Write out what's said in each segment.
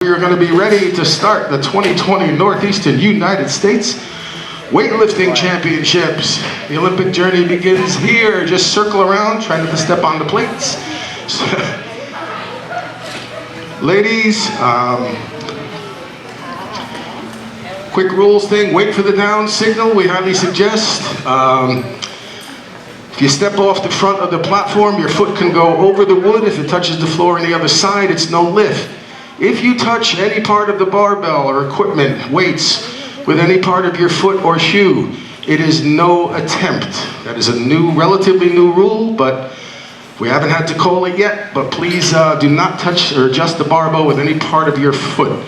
You're going to be ready to start the 2020 Northeastern United States Weightlifting Championships. The Olympic journey begins here. Just circle around, try not to step on the plates. Ladies, quick rules thing, wait for the down signal. We highly suggest. If you step off the front of the platform, your foot can go over the wood. If it touches the floor on the other side, it's no lift. If you touch any part of the barbell or equipment, weights, with any part of your foot or shoe, it is no attempt. That is a relatively new rule, but we haven't had to call it yet, but please do not touch or adjust the barbell with any part of your foot.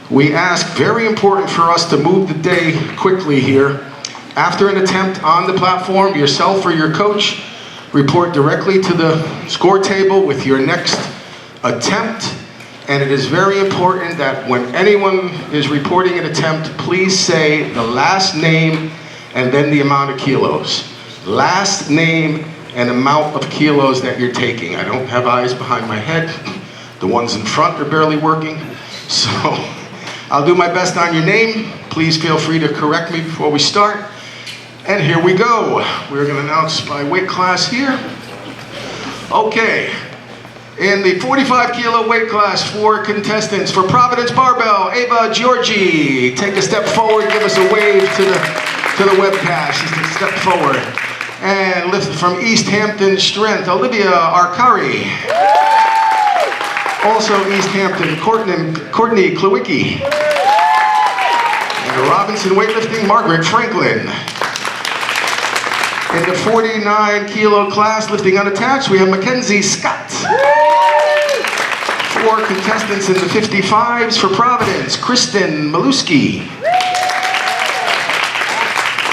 We ask, very important for us to move the day quickly here. After an attempt on the platform, yourself or your coach, report directly to the score table with your next attempt. And it is very important that when anyone is reporting an attempt, please say the last name and then the amount of kilos. Last name and amount of kilos that you're taking. I don't have eyes behind my head. The ones in front are barely working. So I'll do my best on your name. Please feel free to correct me before we start. And here we go. We're going to announce my weight class here. Okay. In the 45 kilo weight class, 4 contestants. For Providence Barbell, Ava Georgie. Take a step forward, give us a wave to the webcast. Just a step forward. And lift from East Hampton Strength, Olivia Arcari. Also East Hampton, Courtney Klewicki. And Robinson Weightlifting, Margaret Franklin. In the 49 kilo class, lifting unattached, we have Mackenzie Scott. 4 contestants in the 55s for Providence, Kristen Maluski.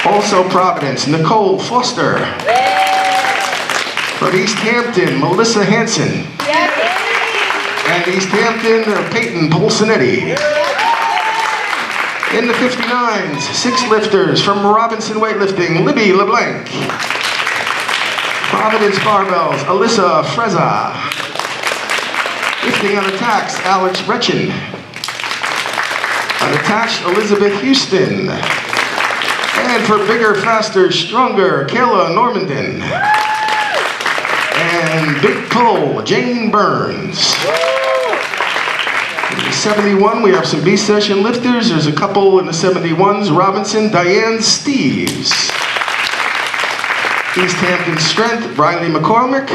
Also Providence, Nicole Foster. From East Hampton, Melissa Hansen. And East Hampton, Peyton Polsonetti. In the 59s, 6 lifters from Robinson Weightlifting, Libby LeBlanc. Providence Barbells, Alyssa Freza. Lifting unattached, Alex Retchen. Unattached, Elizabeth Houston. And for bigger, faster, stronger, Kayla Normandin. And big pull, Jane Burns. In the 71, we have some B-session lifters. There's a couple in the 71s. Robinson, Diane Steves. East Hampton Strength, Riley McCormick.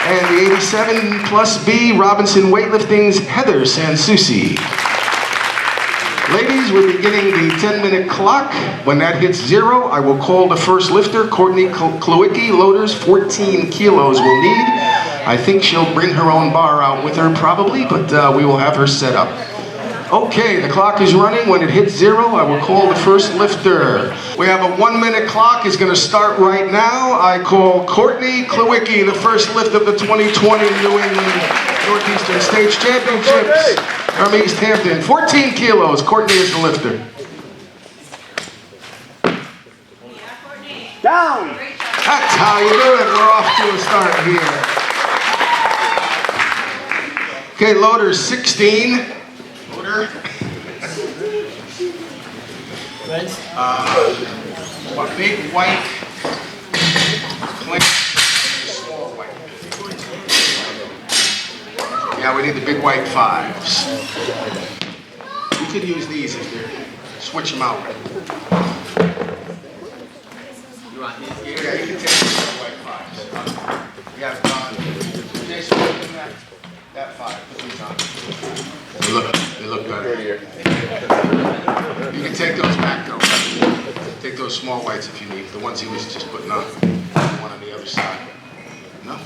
And the 87 plus B, Robinson Weightlifting's Heather Sansusi. Ladies, we're beginning the 10-minute clock. When that hits 0, I will call the first lifter, Courtney Klewicki. Loaders, 14 kilos will need. I think she'll bring her own bar out with her probably, but we will have her set up. Okay, the clock is running. When it hits 0, I will call the first lifter. We have a 1-minute clock. It's going to start right now. I call Courtney Klewicki, the first lift of the 2020 New England Northeastern States Championships from East Hampton. 14 kilos. Courtney is the lifter. Down. That's how you do it. We're off to a start here. Okay, loader 16. Loader. A big white plank, small white. Yeah, we need the big white 5s. You could use these if you're, switch them out. You want these? Yeah, you can take the white 5s. Yeah, Jason, that 5, put these on. They look better. You can take those back though. Take those small whites if you need. The ones he was just putting on. One on the other side. No?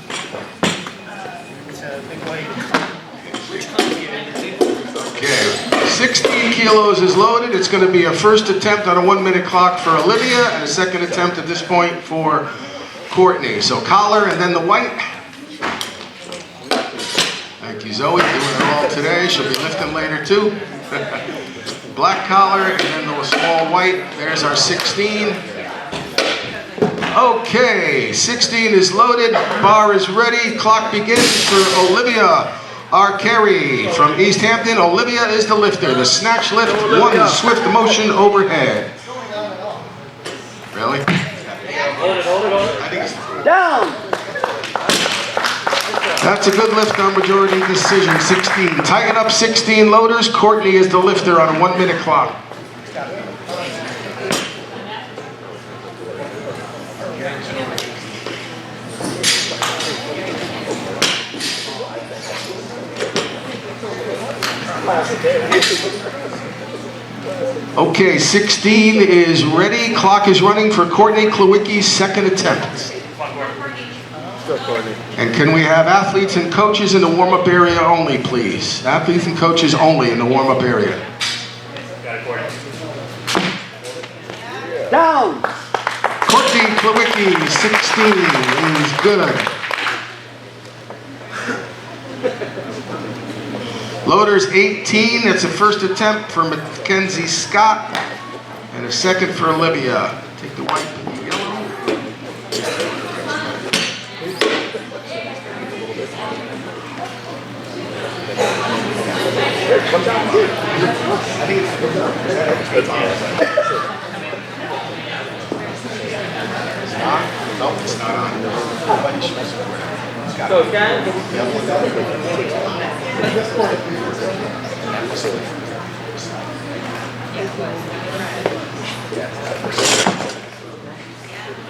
It's a big weight. Which color do you need? Okay. 16 kilos is loaded. It's going to be a first attempt on a 1-minute clock for Olivia and a second attempt at this point for Courtney. So collar and then the white. Thank you, Zoe. Doing it all today. She'll be lifting later too. Black collar and then the small white. There's our 16. Okay, 16 is loaded. Bar is ready. Clock begins for Olivia our carry. From East Hampton, Olivia is the lifter. The snatch lift, one swift motion overhead. Really? I think it's Down. That's a good lift on majority decision, 16. Tighten up 16 loaders. Courtney is the lifter on a 1 minute clock. Okay, 16 is ready. Clock is running for Courtney Klawicki's second attempt. And can we have athletes and coaches in the warm-up area only, please? Athletes and coaches only in the warm-up area. Down. Courtney Klawicki, 16, is good. Loaders 18, that's a first attempt for Mackenzie Scott, and a second for Olivia. Take the white and the yellow. No, it's not on. Go, Ken.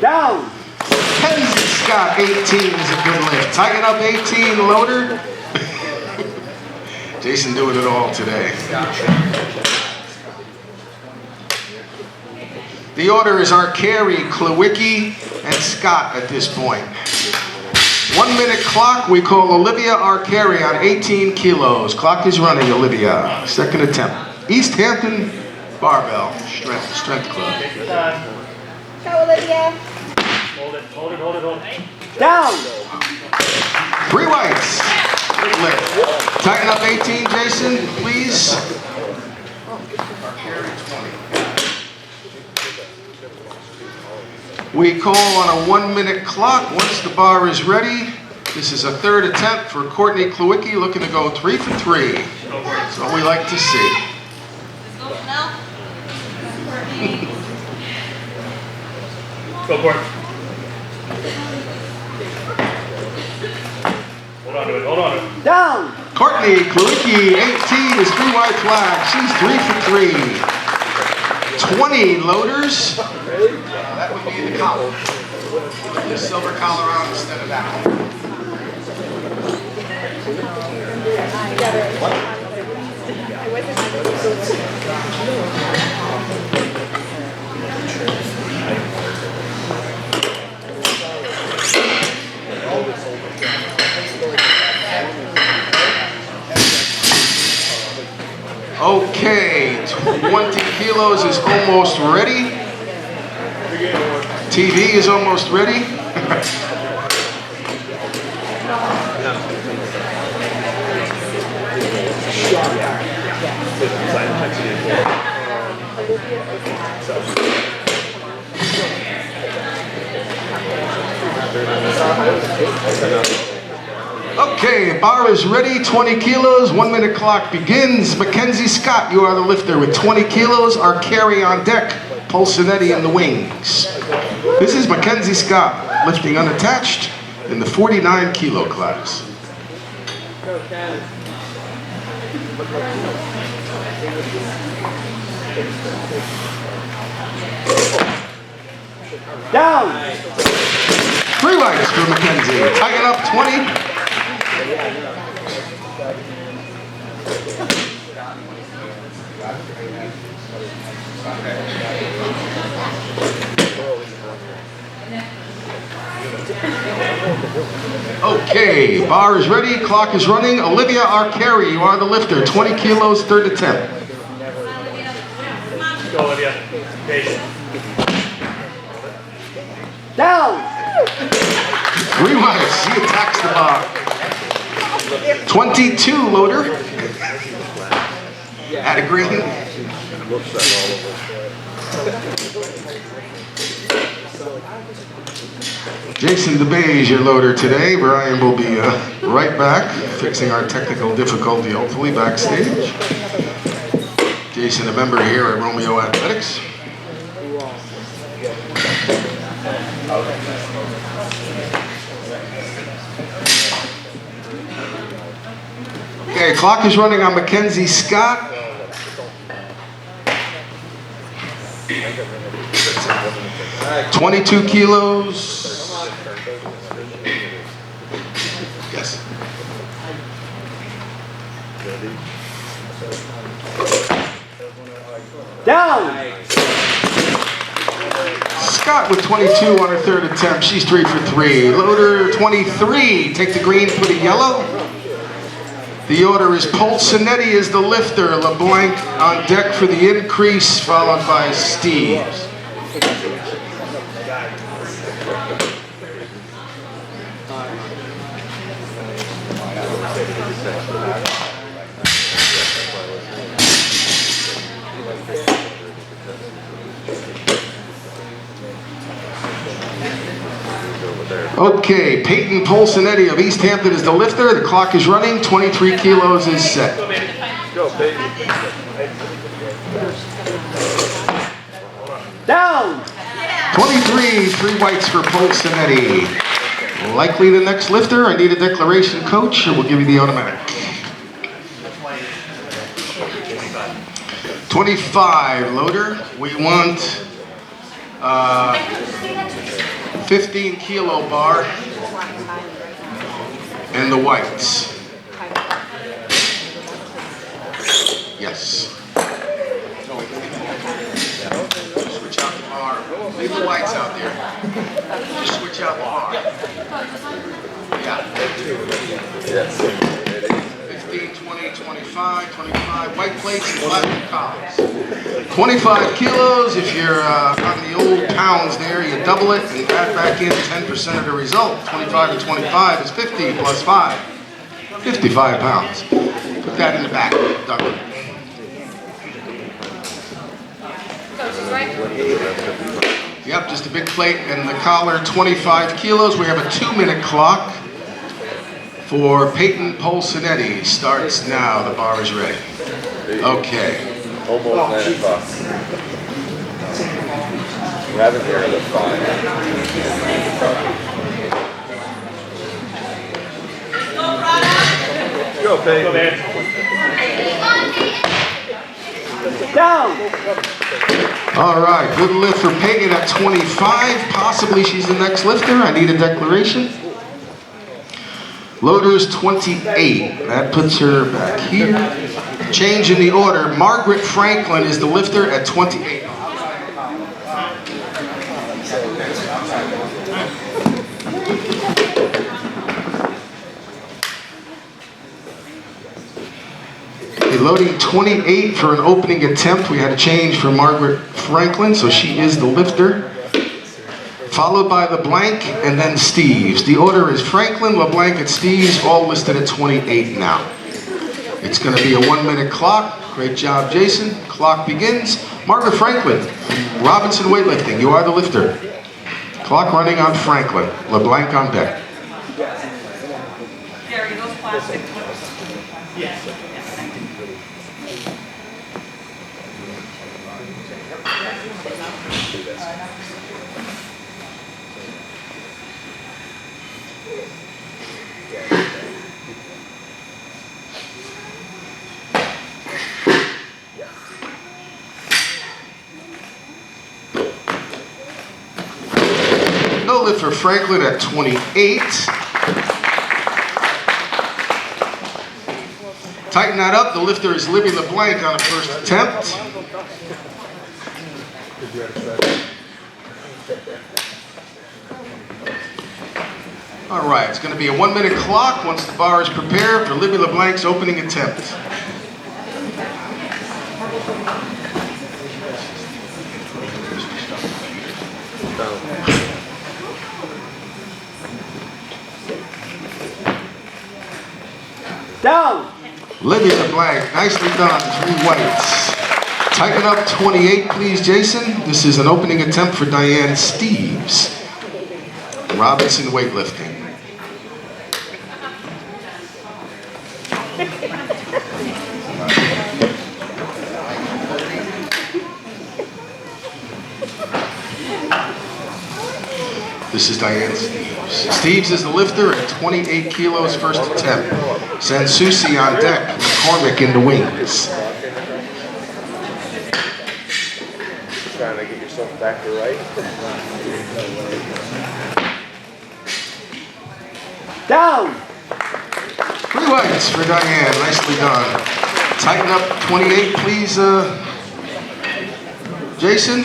Down. Mackenzie Scott, 18 is a good lift. Tighten up 18, loader. Jason doing it all today. The order is our carry, Klawicki and Scott at this point. 1 minute clock, we call Olivia our carry on 18 kilos. Clock is running, Olivia. Second attempt. East Hampton Barbell Strength Club. Go, Olivia. Hold it. Down. 3 whites. Good lift. Tighten up 18, Jason, please. We call on a 1 minute clock once the bar is ready. This is a third attempt for Courtney Klawicki, looking to go 3 for 3. That's what we like to see. Go for it. Hold on to it. Down. Courtney Klawicki, 18 is 3 white flag. She's 3 for 3. 20 loaders. That would be the collar. Put the silver collar on instead of that one. Okay, 20 kilos is almost ready. TV is almost ready. Okay, bar is ready, 20 kilos, 1 minute clock begins. Mackenzie Scott, you are the lifter with 20 kilos. Our carry on deck, Pulsinetti in the wings. This is Mackenzie Scott, lifting unattached in the 49 kilo class. Down. 3 whites for Mackenzie. Tighten up 20. Okay, bar is ready, clock is running. Olivia, our carry, you are the lifter. 20 kilos, third attempt. Go, Olivia. Patient. Down. 3 whites, she attacks the bar. 22 loader. At a green. Jason DeBay is your loader today. Brian will be right back, fixing our technical difficulty, hopefully backstage. Jason, a member here at Romeo Athletics. Okay, clock is running on Mackenzie Scott. "22 kilos. Yes. Down. Scott with 22 on her third attempt. She's 3 for 3. Loader 23. Take the green, put a yellow. The order is Polsinetti is the lifter. LeBlanc on deck for the increase, followed by Steves. Okay, Peyton Polsinetti of East Hampton is the lifter. The clock is running. 23 kilos is set. Go, Peyton. Down. 23, 3 whites for Polsinetti. Likely the next lifter. I need a declaration, coach, and we'll give you the automatic. 25, loader. We want 15 kilo bar and the whites. Yes. Switch out the bar. Leave the whites out there. Just switch out the bar. Yeah. 15, 20, 25, 25 white plates and black collars. 25 kilos. If you're on the old pounds there, you double it and add back in 10% of the result. 25 to 25 is 50 plus 5. 55 pounds. Put that in the back, Douglas. Yep, just a big plate and the collar, 25 kilos. We have a 2-minute clock for Peyton Polsinetti. Starts now. The bar is ready. Okay. Almost 9 o'clock. We haven't here at 5. Go, Peyton. Down. All right, good lift for Peyton at 25. Possibly she's the next lifter. I need a declaration. Loader is 28. That puts her back here. Change in the order. Margaret Franklin is the lifter at 28. Loading 28 for an opening attempt. We had a change for Margaret Franklin, so she is the lifter. Followed by LeBlanc and then Steves. The order is Franklin, LeBlanc, and Steves, all listed at 28 now. It's going to be a 1-minute clock. Great job, Jason. Clock begins. Margaret Franklin, Robinson Weightlifting, you are the lifter. Clock running on Franklin. LeBlanc on deck. Gary, those plastic ones. Yes. No lift for Franklin at 28. Tighten that up. The lifter is Libby LeBlanc on the first attempt. All right, it's going to be a 1-minute clock once the bar is prepared for Libby LeBlanc's opening attempt. Down. Libby LeBlanc, nicely done, 3 whites. Tighten up 28, please, Jason. This is an opening attempt for Diane Steves. Robinson weightlifting. This is Diane Steves. Steves is the lifter at 28 kilos, first attempt. Sansusi on deck, McCormick in the wings. Trying to get yourself back to right. Down. 3 whites for Diane, nicely done. Tighten up 28, please, Jason.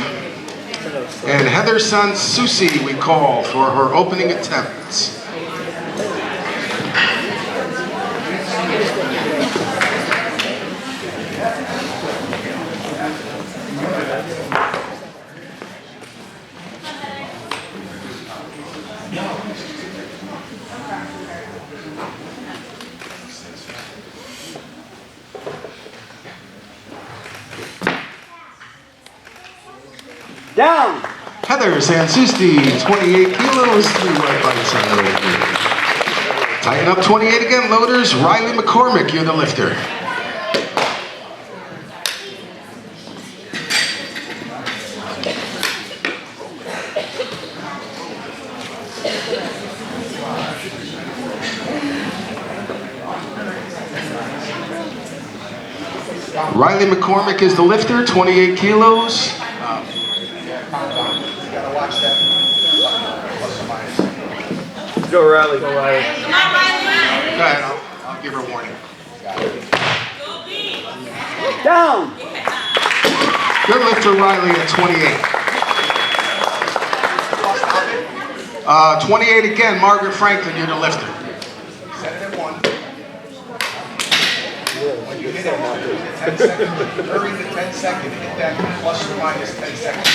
And Heather Sansusi we call for her opening attempts. Down. Heather Sansusi, 28 kilos, 3 white bites on her opening. Tighten up 28 again, loaders. Riley McCormick, you're the lifter. Riley McCormick is the lifter, 28 kilos. Go Riley. Go Riley. Go ahead, I'll give her a warning. Down. Good lifter, Riley at 28. 28 again, Margaret Franklin, you're the lifter. Set it at 1. When you hit it, 10 seconds. During the 10 second, hit that plus or minus 10 seconds.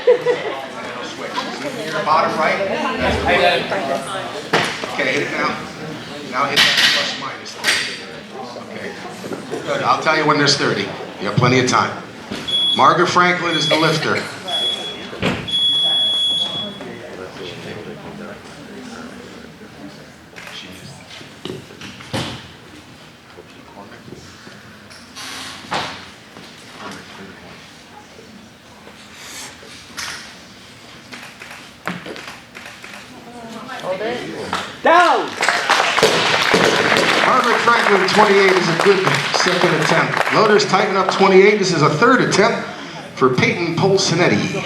And it'll switch. See, your bottom right, that's the okay, hit it now. Now hit that plus or minus. Okay. Good. I'll tell you when there's 30. You have plenty of time. Margaret Franklin is the lifter. Down. Margaret Franklin, 28 is a good second attempt. Loaders tighten up 28. This is a third attempt for Peyton Polsinetti.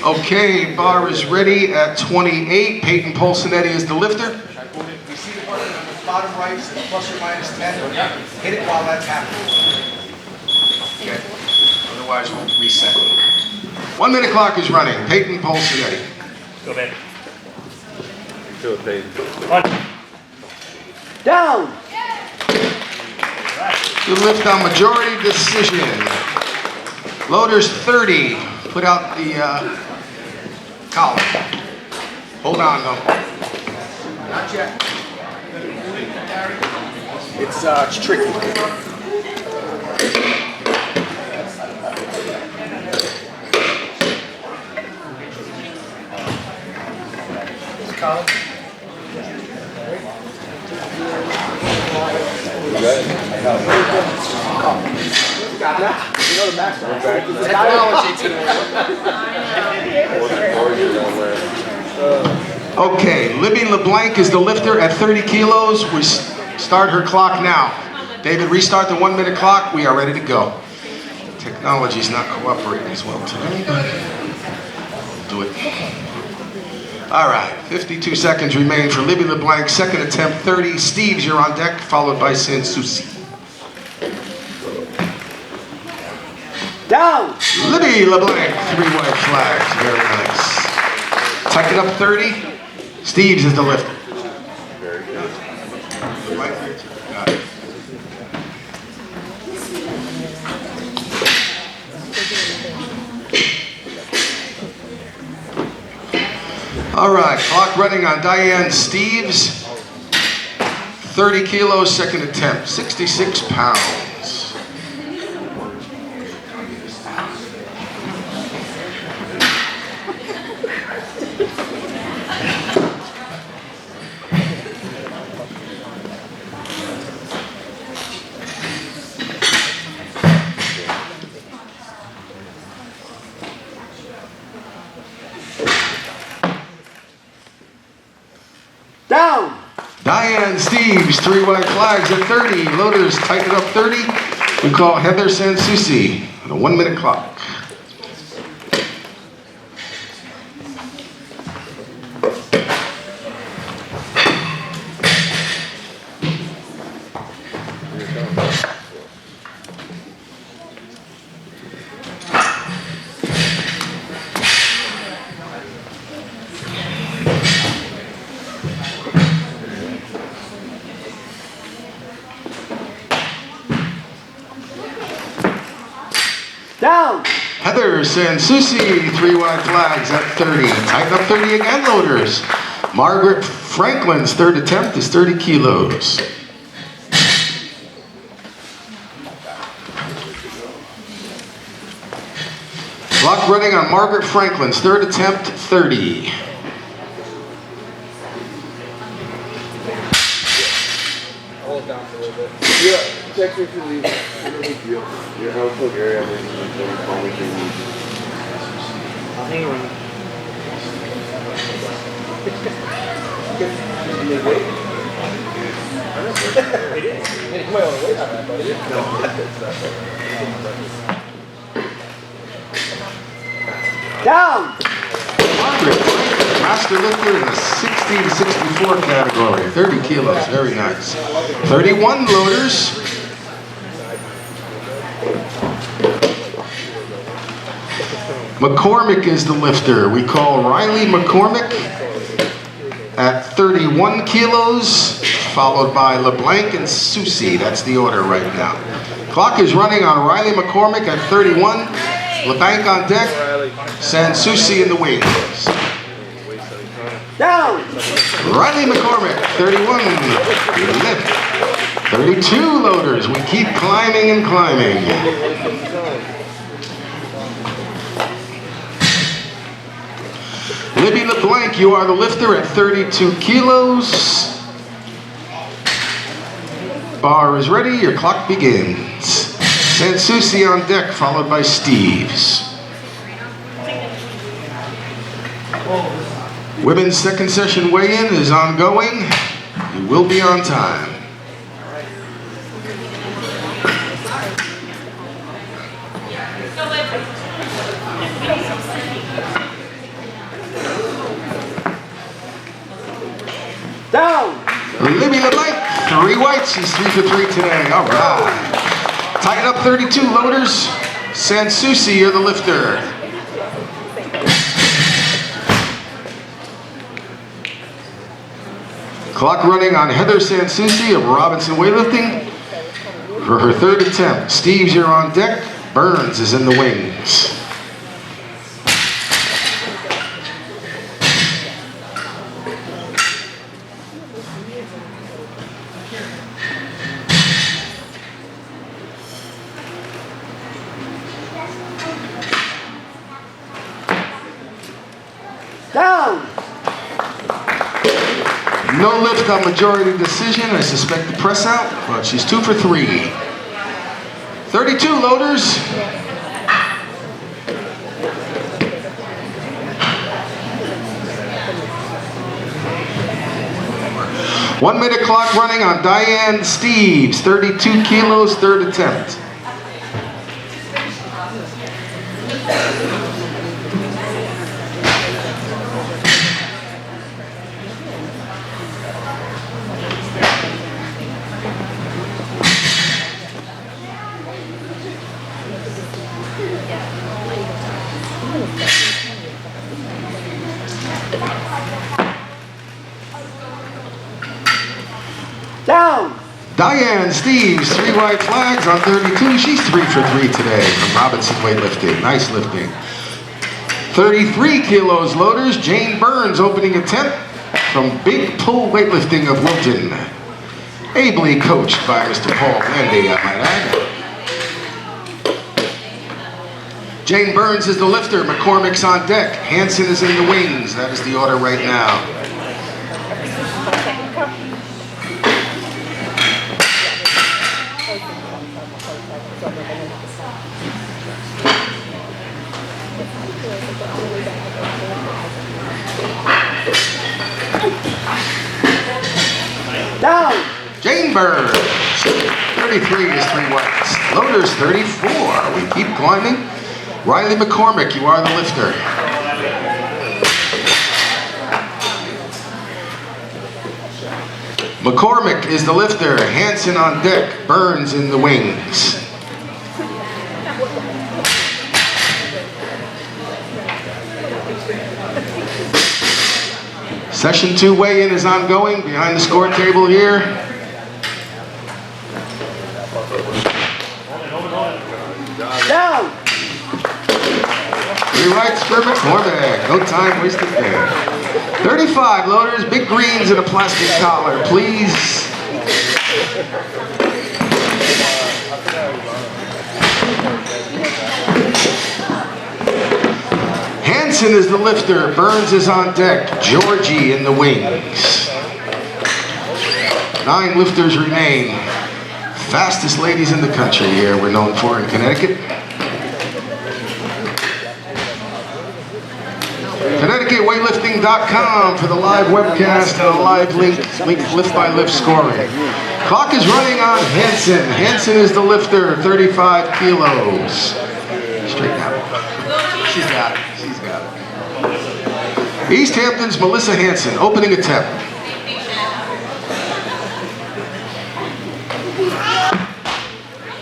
Okay, bar is ready at 28. Peyton Polsinetti is the lifter. You see the button on the bottom right, says plus or minus 10. Hit it while that's happening. Okay. Otherwise, we'll reset. 1 minute clock is running. Peyton Polsinetti. Go back. Do it, Peyton. Down. Good lift on majority decision. Loaders 30. Put out the collar. Hold on though. Not yet. It's tricky. Got that? You know the backstory. Okay, Libby LeBlanc is the lifter at 30 kilos. We start her clock now. David, restart the 1 minute clock. We are ready to go. Technology's not cooperating as well today, but we'll do it. All right, 52 seconds remain for Libby LeBlanc. Second attempt, 30. Steves, you're on deck, followed by Sansusi. Down. Libby LeBlanc, 3 white flags, very nice. Tighten up 30. Steves is the lifter. Very good. Right here, too. Got it. All right, clock running on Diane Steves. 30 kilos, second attempt, 66 pounds. Down. Diane Steves, 3 white flags at 30. Loaders tighten up 30. We call Heather Sansusi on a 1-minute clock. Down. Heather Sansusi, 3 white flags at 30. Tighten up 30 again, loaders. Margaret Franklin's third attempt is 30 kilos. Clock running on Margaret Franklin's third attempt, 30. Hold down for a little bit. Yeah, text me if you leave. No big deal. Your household area, I'm going to call me if you need. I'll hang around. Down. Margaret Franklin, master lifter in the 60 to 64 category. 30 kilos, very nice. 31 loaders. McCormick is the lifter. We call Riley McCormick at 31 kilos, followed by LeBlanc and Susie. That's the order right now. Clock is running on Riley McCormick at 31, LeBlanc on deck, Sansusi in the wings. Down. Riley McCormick, 31, lift. 32 loaders. We keep climbing and climbing. Libby LeBlanc, you are the lifter at 32 kilos. Bar is ready, your clock begins. Sansusi on deck, followed by Steves. Women's second session weigh-in is ongoing. You will be on time. Down. Libby LeBlanc, 3 whites, she's 3 for 3 today. All right. Tighten up 32 loaders. Sansusi, you're the lifter. Clock running on Heather Sansusi of Robinson Weightlifting for her third attempt. Steves, you're on deck. Burns is in the wings. Down. No lift on majority decision. I suspect the press out, but she's 2 for 3. 32 loaders. One-minute clock running on Diane Steves, 32 kilos, third attempt. Down. Diane Steves, 3 white flags on 32. She's 3 for 3 today from Robinson Weightlifting. Nice lifting. 33 kilos loaders, Jane Burns opening attempt from Big Pull Weightlifting of Wilton. Ably coached by Mr. Paul Landy, I might add. Jane Burns is the lifter, McCormick's on deck, Hansen is in the wings. That is the order right now. Down. Jane Burns, 33 is 3 whites. Loaders 34, we keep climbing. Riley McCormick, you are the lifter. McCormick is the lifter, Hansen on deck, Burns in the wings. Session 2 weigh-in is ongoing behind the score table here. Down. 3 rights for McCormick. No time wasted there. 35 loaders, big greens and a plastic collar, please. Hansen is the lifter, Burns is on deck, Georgie in the wings. 9 lifters remain. Fastest ladies in the country here, we're known for in Connecticut. ConnecticutWeightlifting.com for the live webcast and a live link lift by lift scoring. Clock is running on Hansen. Hansen is the lifter, 35 kilos. Straighten out. She's got it. She's got it. East Hampton's Melissa Hansen, opening attempt.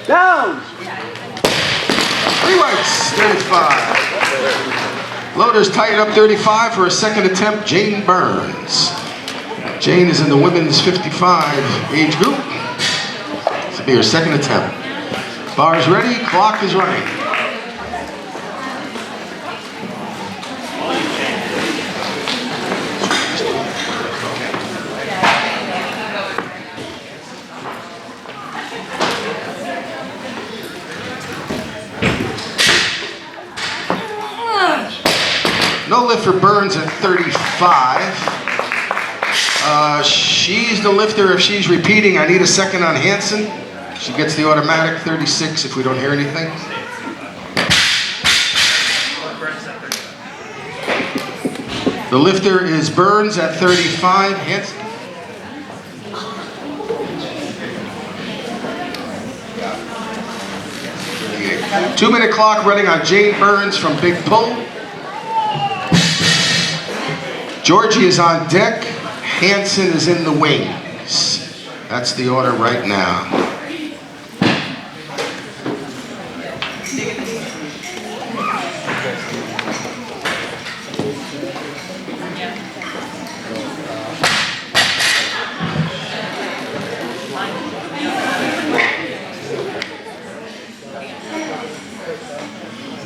Down. 3 whites, 35. Loaders tighten up 35 for a second attempt, Jane Burns. Jane is in the women's 55 age group. This will be her second attempt. Bars ready, clock is running. No lift for Burns at 35. She's the lifter. If she's repeating, I need a second on Hansen. She gets the automatic 36 if we don't hear anything. The lifter is Burns at 35. Hansen. Yeah. 2-minute clock running on Jane Burns from Big Pull. Georgie is on deck, Hansen is in the wings. That's the order right now.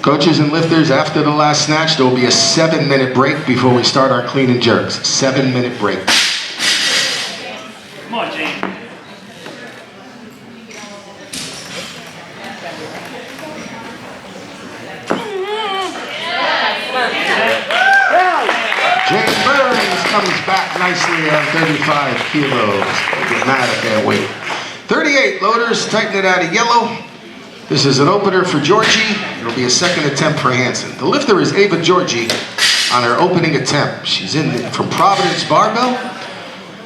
Coaches and lifters, after the last snatch, there will be a 7-minute break before we start our clean and jerks. 7-minute break. Come on, Jane. Down. Jane Burns comes back nicely at 35 kilos. Don't get mad at that weight. 38 loaders, tighten it out of yellow. This is an opener for Georgie. It'll be a second attempt for Hansen. The lifter is Ava Georgie on her opening attempt. She's from Providence Barbell,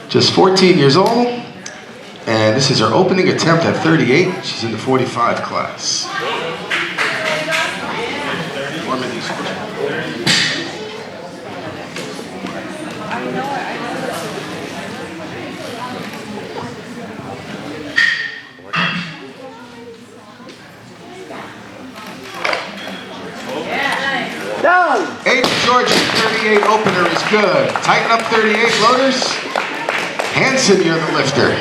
just 14 years old. And this is her opening attempt at 38. She's in the 45 class. Down. Ava Georgie, 38 opener is good. Tighten up 38 loaders. Hansen, you're the lifter.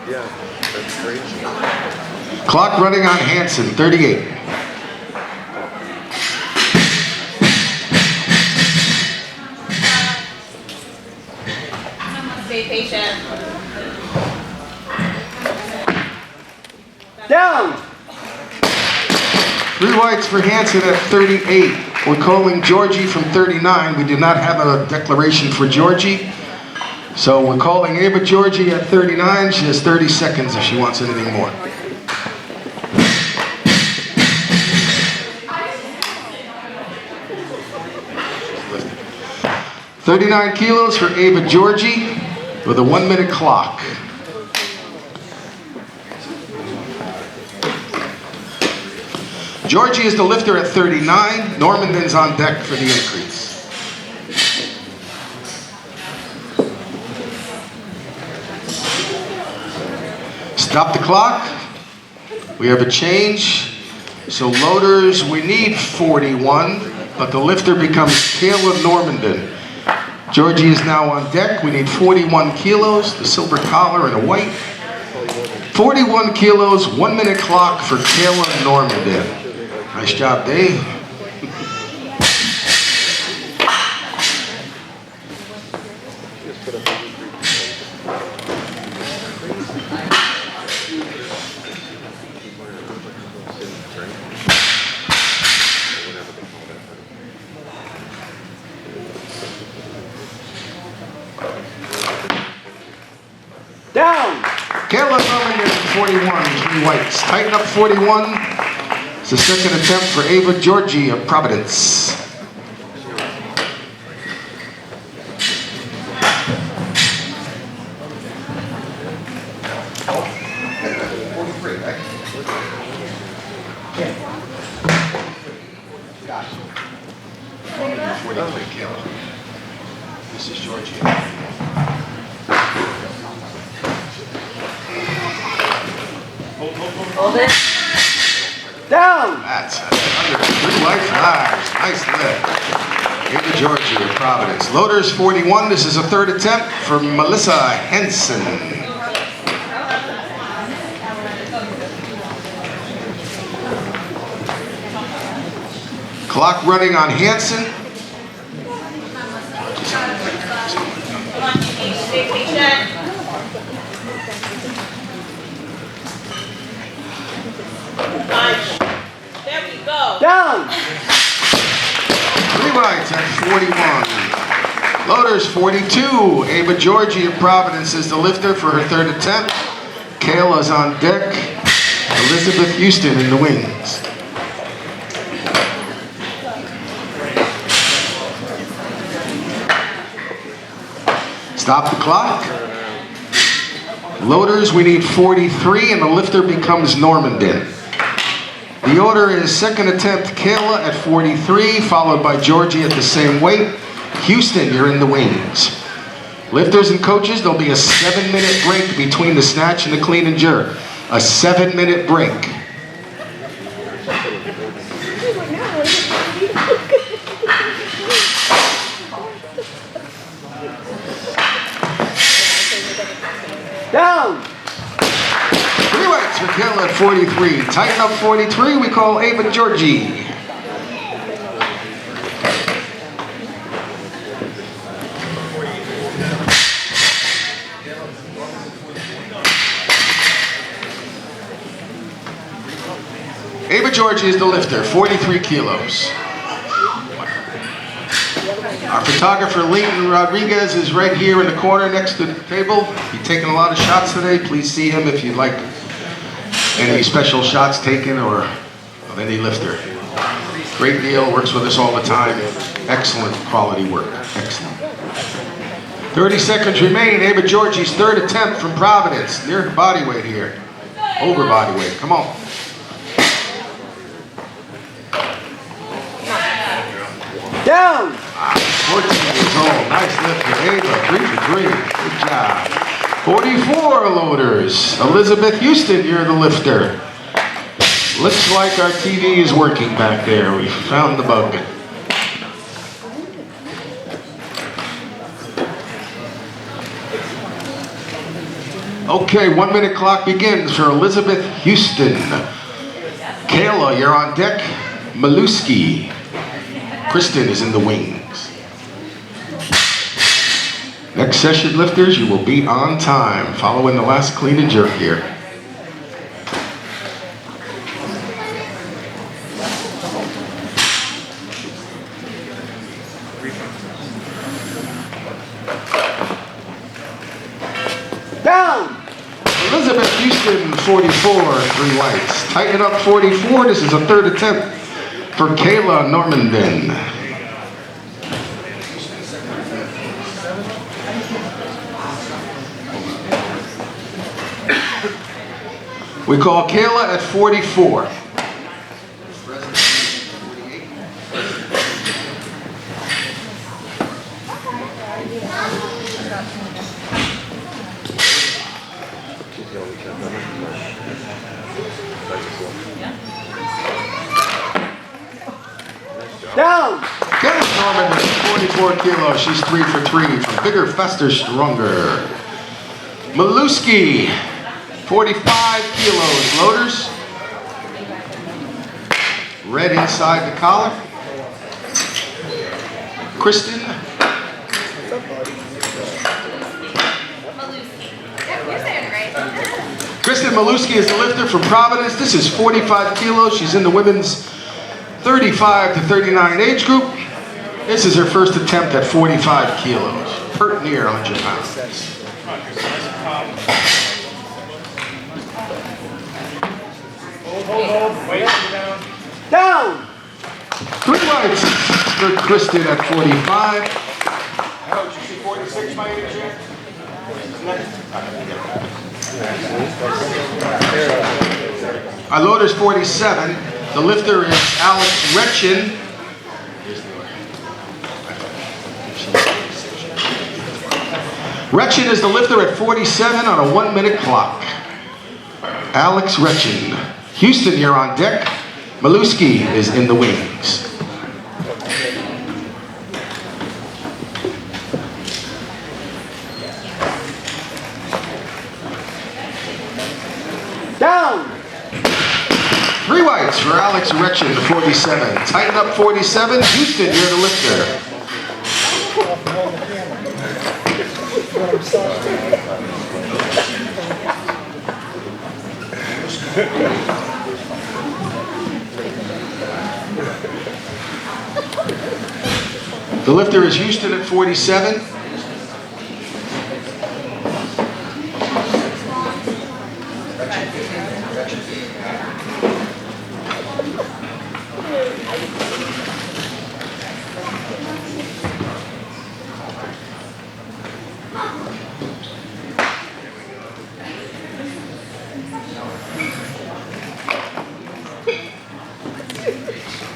Yeah, that's great. Clock running on Hanson, 38. Stay patient. Down. 3 whites for Hanson at 38. We're calling Georgie from 39. We do not have a declaration for Georgie. So we're calling Ava Georgie at 39. She has 30 seconds if she wants anything more. $39 kilos for Ava Georgie with a 1-minute clock. Georgie is the lifter at 39. Normanden's on deck for the increase. Stop the clock. We have a change. So loaders, we need 41, but the lifter becomes Caleb Normandin. Georgie is now on deck. We need 41 kilos, the silver collar and a white. 41 kilos, 1-minute clock for Caleb Normandin. Nice job, Dave. Down. Caleb Normandin, 41, 3 whites. Tighten up 41. It's the second attempt for Ava Georgie of Providence. This is Georgie. Hold it. Down. That's under 3 white flags. Nice lift. Ava Georgie of Providence. Loaders 41. This is a third attempt for Melissa Henson. Clock running on Hanson. Come on, stay patient. Punch. There we go. Down. 3 whites at 41. Loaders 42. Ava Georgie of Providence is the lifter for her third attempt. Kayla's on deck. Elizabeth Houston in the wings. Stop the clock. Loaders, we need 43, and the lifter becomes Normandin. The order is second attempt, Kayla at 43, followed by Georgie at the same weight. Houston, you're in the wings. Lifters and coaches, there'll be a 7-minute break between the snatch and the clean and jerk. A 7-minute break. Down. 3 whites for Kayla at 43. Tighten up 43, we call Ava Georgie. Ava Georgie is the lifter, 43 kilos. Our photographer, Leighton Rodriguez, is right here in the corner next to the table. He's taking a lot of shots today. Please see him if you'd like any special shots taken or of any lifter. Great deal, works with us all the time. Excellent quality work, excellent. 30 seconds remain. Ava Georgie's third attempt from Providence. Near body weight here. Over body weight, come on. Down. 14 years old. Nice lift for Ava. 3 for 3. Good job. 44 loaders. Elizabeth Houston, you're the lifter. Looks like our TV is working back there. We found the bug. Okay, 1 minute clock begins for Elizabeth Houston. Kayla, you're on deck. Maluski. Kristen is in the wings. Next session, lifters, you will be on time, following the last clean and jerk here. Down. Elizabeth Houston, 44, 3 whites. Tighten up, 44. This is a third attempt for Kayla Normandin. We call Kayla at 44. Down. Kayla Norman is 44 kilos. She's 3 for 3 from Bigger, Faster, Stronger. Maluski, 45 kilos. Loaders. Red inside the collar. Kristen. Kristen Maluski is the lifter from Providence. This is 45 kilos. She's in the women's 35 to 39 age group. This is her first attempt at 45 kilos. Pert near 100 pounds. Hold. Wait, down. Down. 3 whites for Kristen at 45. Did you see 46 by any chance? Our loader's 47. The lifter is Alex Retchin. Retchin is the lifter at 47 on a 1 minute clock. Alex Retchin. Houston, you're on deck. Maluski is in the wings. Down. 3 whites for Alex Retchin, 47. Tighten up, 47. Houston, you're the lifter. The lifter is Houston at 47.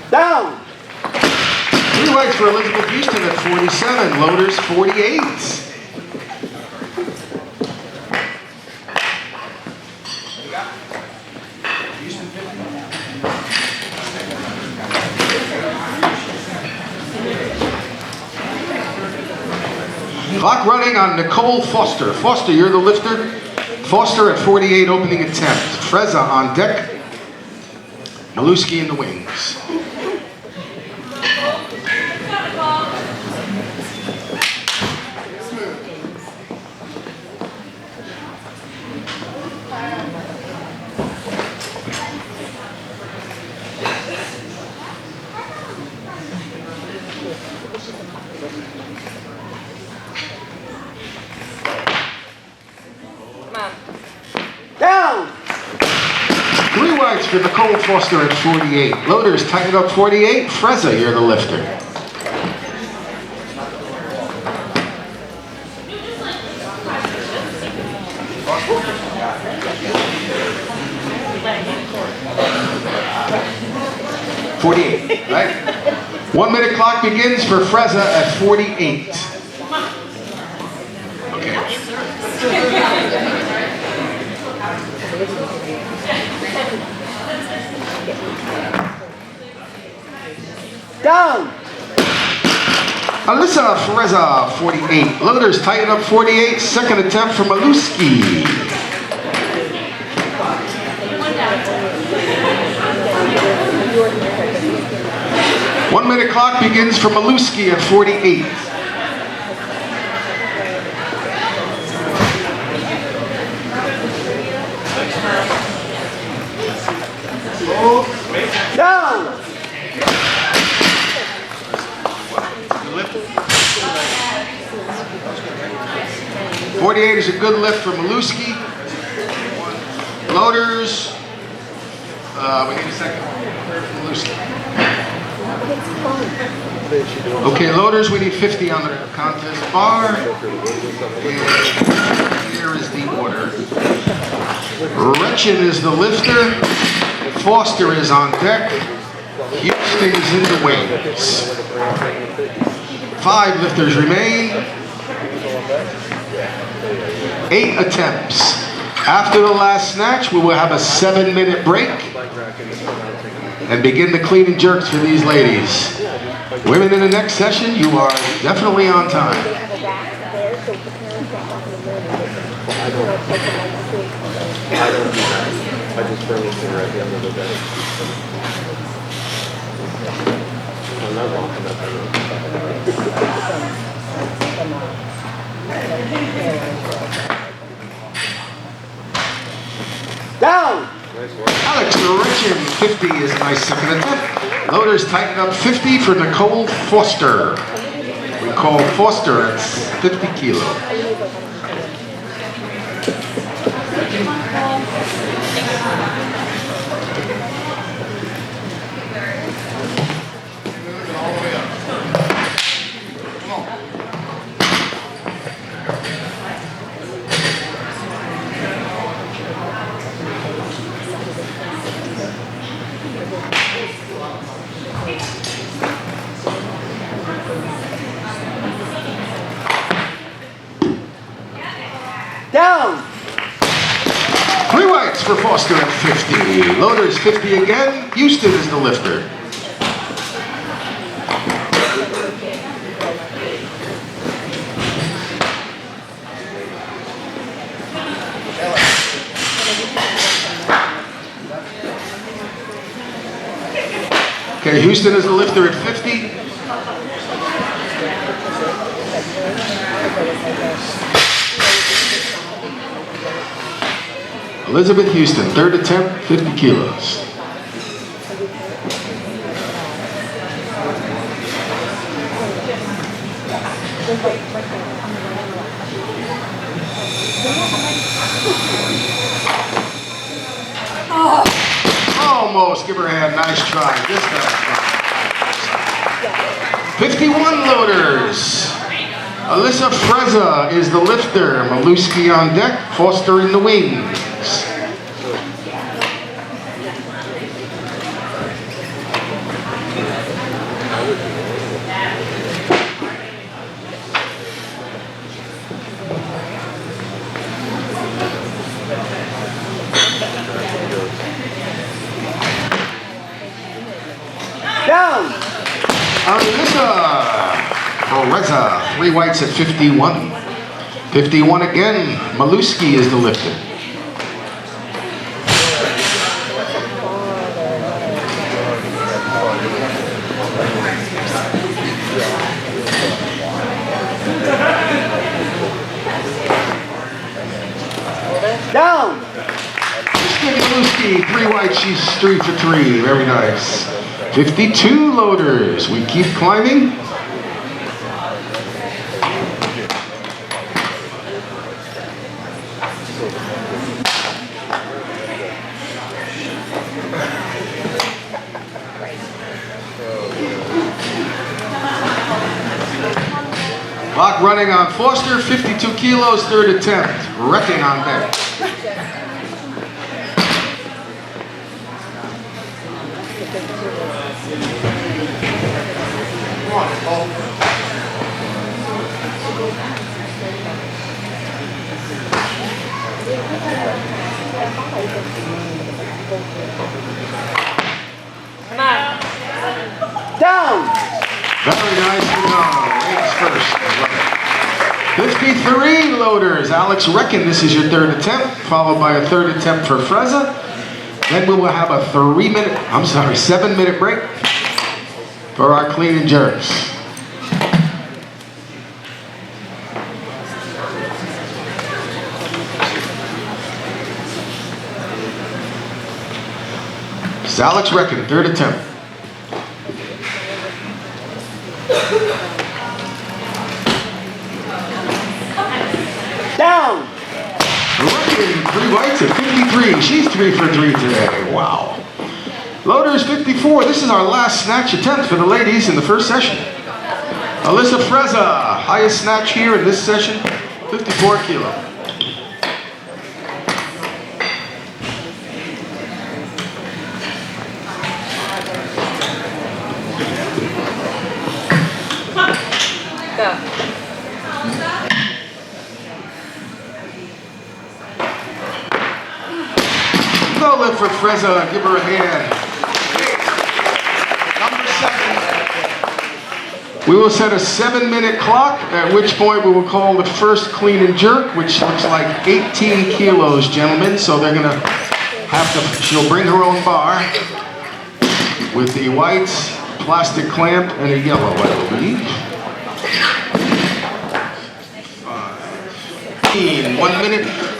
Down. 3 whites for Elizabeth Houston at 47. Loaders 48. Clock running on Nicole Foster. Foster, you're the lifter. Foster at 48, opening attempt. Freza on deck. Maluski in the wings. Down. 3 whites for Nicole Foster at 48. Loaders tighten up 48. Freza, you're the lifter. $48, right? 1 minute clock begins for Freza at 48. Okay. Down. Alyssa Freza, 48. Loaders tighten up 48. Second attempt for Maluski. 1 minute clock begins for Maluski at 48. Down. 48 is a good lift for Maluski. Loaders. We need a second. Maluski. Okay, loaders, we need 50 on the contest bar. And here is the order. Wretchen is the lifter. Foster is on deck. Houston is in the wings. 5 lifters remain. 8 attempts. After the last snatch, we will have a 7-minute break and begin the clean and jerks for these ladies. Women in the next session, you are definitely on time. I don't do that. I just burn the finger at the end of the day. I'm not wrong for that. Down. Nice work. Alex Wretchen, 50 is my second attempt. Loaders tighten up 50 for Nicole Foster. We call Foster at 50 kilo. Down. 3 whites for Foster at 50. Loaders 50 again. Houston is the lifter. Okay, Houston is the lifter at 50. Elizabeth Houston, third attempt, 50 kilos. Almost, give her a hand, nice try. This time. 51 loaders. Alyssa Freza is the lifter. Maluski on deck, Foster in the wings. Down. Alyssa Freza, 3 whites at 51. 51 again, Maluski is the lifter. Down. Maluski, 3 whites, she's 3 for 3, very nice. 52 loaders, we keep climbing. Clock running on Foster, 52 kilos, third attempt. Wrecking on deck. Down. Very nicely done. Legs first. I love it. 53 loaders. Alex Reckon, this is your third attempt, followed by a third attempt for Freza. Then we will have a 7-minute break. for our clean and jerks. It's Alex Reckon, third attempt. Down. Reckon, 3 whites at 53. She's 3 for 3 today. Wow. Loaders 54. This is our last snatch attempt for the ladies in the first session. Alyssa Freza, highest snatch here in this session, 54 kilo. Go lift for Freza, give her a hand. Number 7. We will set a 7-minute clock, at which point we will call the first clean and jerk, which looks like 18 kilos, gentlemen. So they're gonna have to, she'll bring her own bar with the whites, plastic clamp, and a yellow, I believe.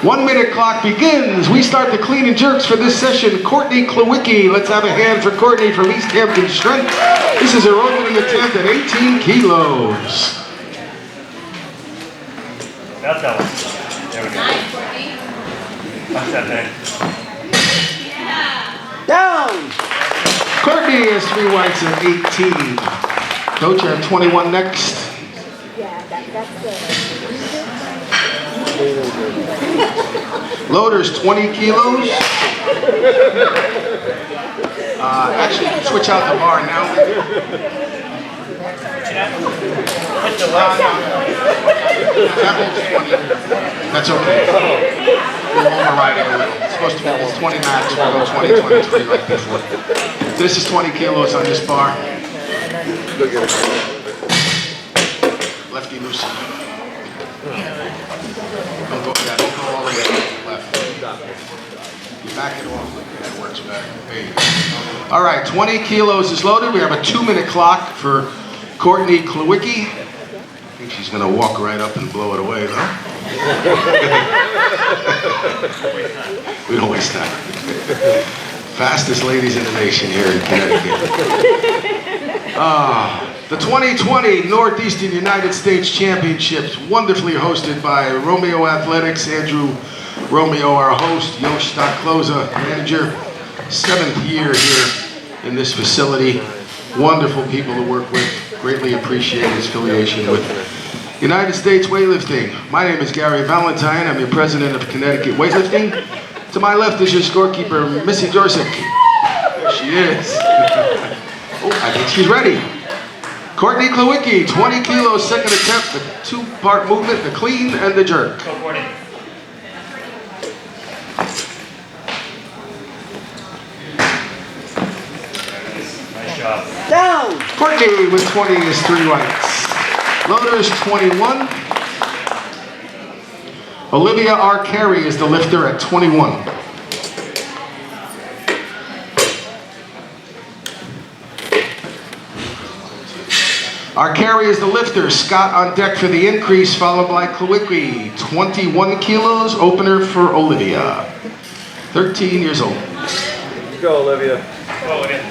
1 minute clock begins. We start the clean and jerks for this session. Courtney Klawicki. Let's have a hand for Courtney from East Hampton Strength. This is her opening attempt at 18 kilos. That's that one. There we go. Nice, Courtney. That's that thing. Down. Courtney has 3 whites at 18. Coach, I have 21 next. Loaders 20 kilos. Actually, you can switch out the bar now. That holds 20. That's okay. We're overriding a little. It's supposed to be 20 max. We'll go 20, 23 like before. This is 20 kilos on this bar. Lefty loose. Don't go, yeah, don't go all the way left. You back it off. That works better. There you go. All right, 20 kilos is loaded. We have a 2-minute clock for Courtney Klawicki. I think she's going to walk right up and blow it away, though. We don't waste time. Fastest ladies in the nation here in Connecticut. The 2020 Northeastern United States Championships, wonderfully hosted by Romeo Athletics, Andrew Romeo, our host, Yosh Stockloza, manager, 7th year here in this facility. Wonderful people to work with, greatly appreciate his affiliation with United States Weightlifting. My name is Gary Valentine, I'm your president of Connecticut Weightlifting. To my left is your scorekeeper, Missy Dorsick. There she is. Oh, I think she's ready. Courtney Klawicki, 20 kilos, second attempt, the 2-part movement, the clean and the jerk. Go, Courtney. Nice job. Down. Courtney with 20 is 3 whites. Loaders 21. Olivia R. Carey is the lifter at 21. Our carry is the lifter. Scott on deck for the increase, followed by Klawicki. 21 kilos, opener for Olivia. 13 years old. Let's go, Olivia. Go, Olivia.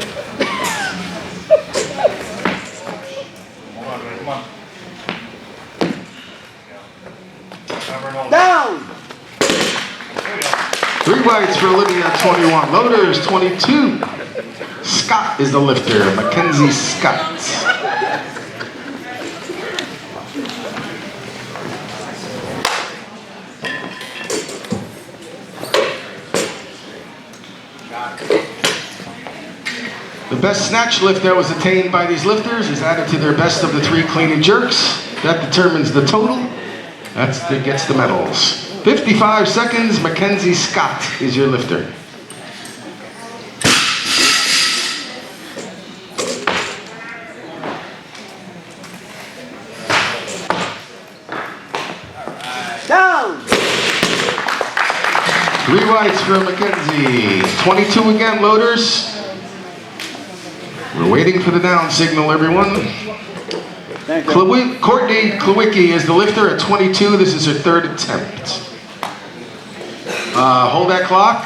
Hold on, Olivia, come on. Cover and hold. Down. There we go. 3 whites for Olivia at 21. Loaders 22. Scott is the lifter. Mackenzie Scott. The best snatch lift that was attained by these lifters is added to their best of the 3 clean and jerks. That determines the total. That gets the medals. 55 seconds, Mackenzie Scott is your lifter. Down. 3 whites for Mackenzie. 22 again, loaders. We're waiting for the down signal, everyone. Thank you. Courtney Klawicki is the lifter at 22. This is her third attempt. Hold that clock.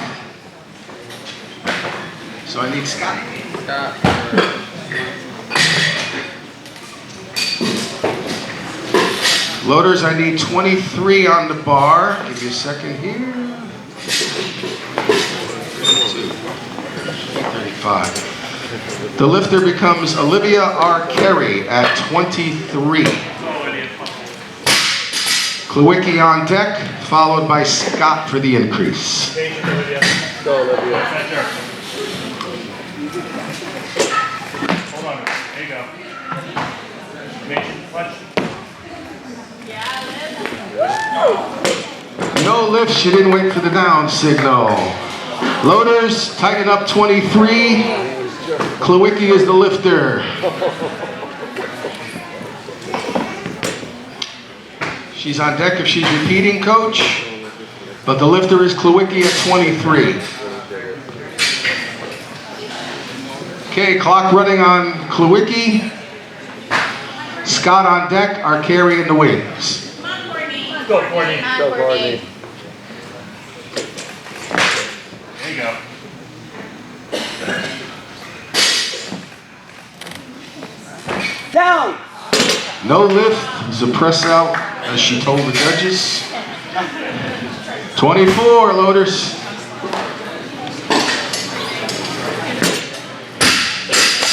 So I need Scott. Loaders, I need 23 on the bar. Give you a second here. 35. The lifter becomes Olivia R. Carey at 23. Klawicki on deck, followed by Scott for the increase. Patient, Olivia. Go, Olivia. Center. Hold on. There you go. Patient, punch. No lift, she didn't wait for the down signal. Loaders, tighten up 23. Klawicki is the lifter. She's on deck if she's repeating, coach. But the lifter is Klawicki at 23. Okay, clock running on Klawicki. Scott on deck, our carry in the wings. Come on, Courtney. Go, Courtney. Come on, Go, Courtney. Courtney. There you go. Down. No lift, it's a press out, as she told the judges. 24, loaders.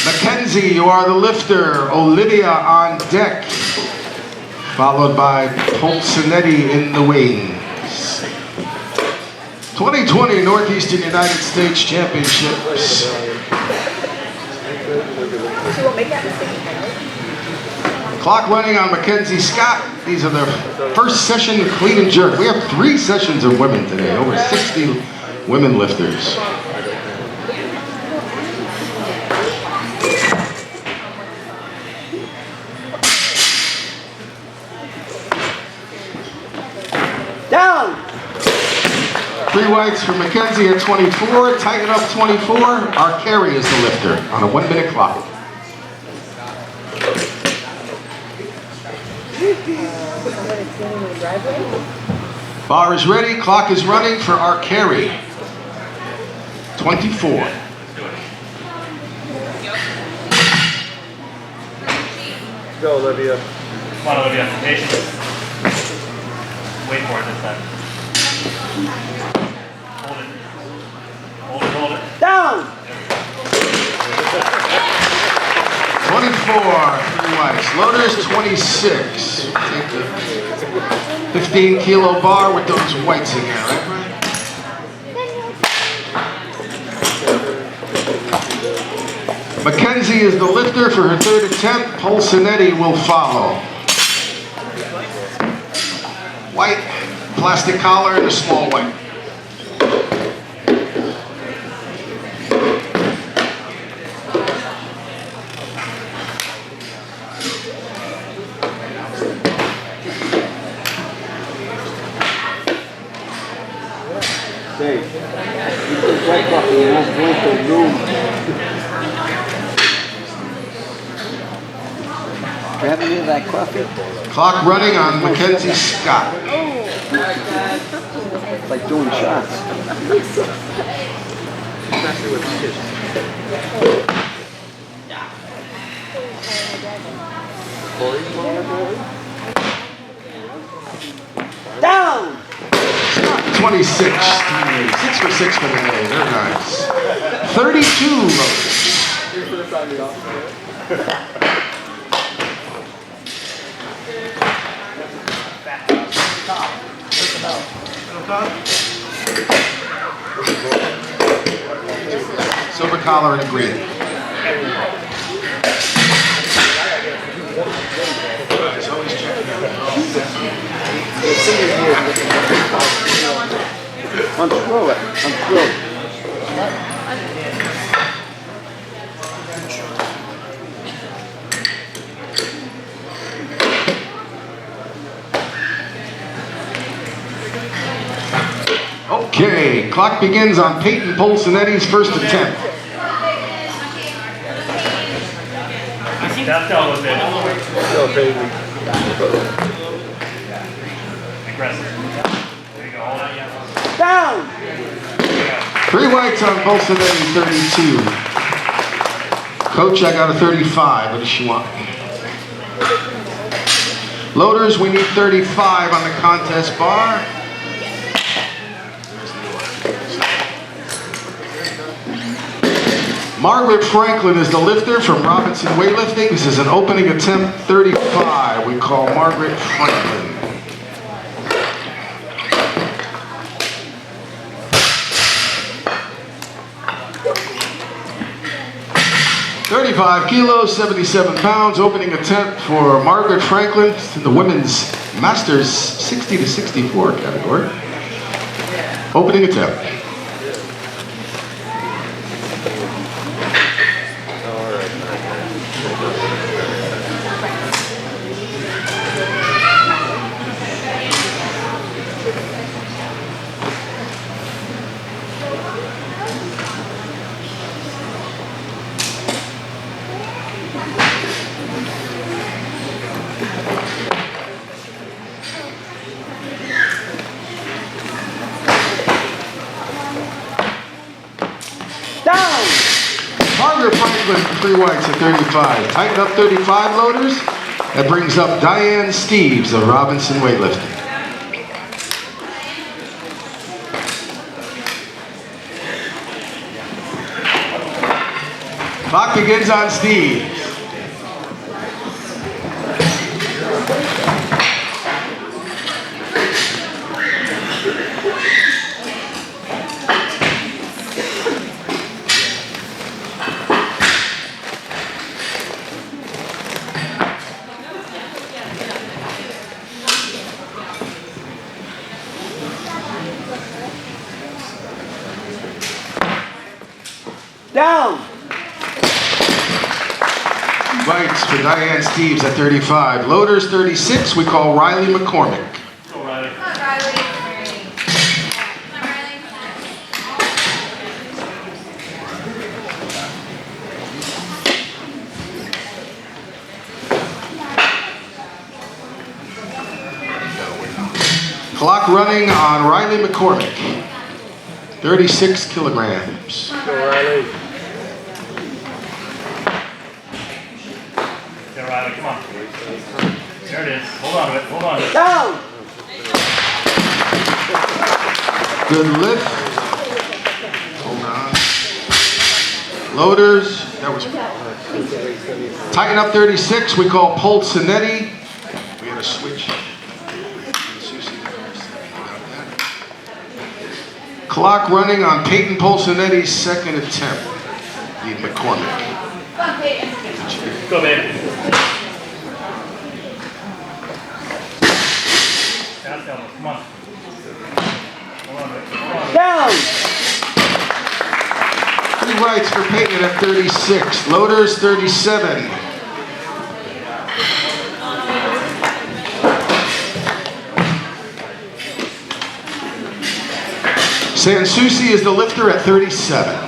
Mackenzie, you are the lifter. Olivia on deck, followed by Polsinetti in the wings. 2020 Northeastern United States Championships. Clock running on Mackenzie Scott. These are their first session clean and jerk. We have 3 sessions of women today, over 60 women lifters. Down. 3 whites for Mackenzie at 24. Tighten up 24. Our carry is the lifter on a 1-minute clock. Bar is ready. Clock is running for our carry. 24. Go, Olivia. Come on, Olivia. Patient. Wait for it this time. Hold it. Hold it, hold it. Down. 24, 3 whites. Loaders, 26. Take the 15-kilo bar with those whites in there, right, Brian? Mackenzie is the lifter for her 3rd attempt. Polsinetti will follow. White, plastic collar, and a small white. Say, you put white coffee and I'm going to room. You have any of that coffee? Clock running on Mackenzie Scott. It's like doing shots. Down. 26. 6 for 6 for the day. Very nice. 32 loaders. Silver collar and a green. It's always checking out. Unscrew it. Unscrew it. Okay, clock begins on Peyton Polsinetti's first attempt. Chest elbows, baby. Go, baby. Aggressive. There you go. Hold it. Down! There you go. 3 whites on Bolsonetti, 32. Coach, I got a 35. What does she want? Loaders, we need 35 on the contest bar. Margaret Franklin is the lifter from Robinson Weightlifting. This is an opening attempt, 35. We call Margaret Franklin. kilos, 77 pounds, opening attempt for Margaret Franklin in the women's Masters 60 to 64 category. Opening attempt. Down! Margaret Franklin, 3 whites at 35. Tighten up 35 loaders. That brings up Diane Steves of Robinson Weightlifting. Clock begins on Steves. Down! Whites for Diane Steves at 35. Loaders 36, we call Riley McCormick. Go, Riley. Come on, Riley. Come on, Riley. Clock running on Riley McCormick. 36 kilograms. Go, Riley. Go, Riley. Come on. There it is. Hold on to it. Hold on to it. Down! Good lift. Hold on. Loaders. That was. Tighten up 36. We call Polsonetti. We had a switch. Clock running on Peyton Polsonetti's second attempt. Need McCormick. Come on, Peyton. Go, baby. Chest elbows. Come on. Hold on to it. Hold on. Down! 3 rights for Peyton at 36. Loaders 37. Sansusi is the lifter at 37.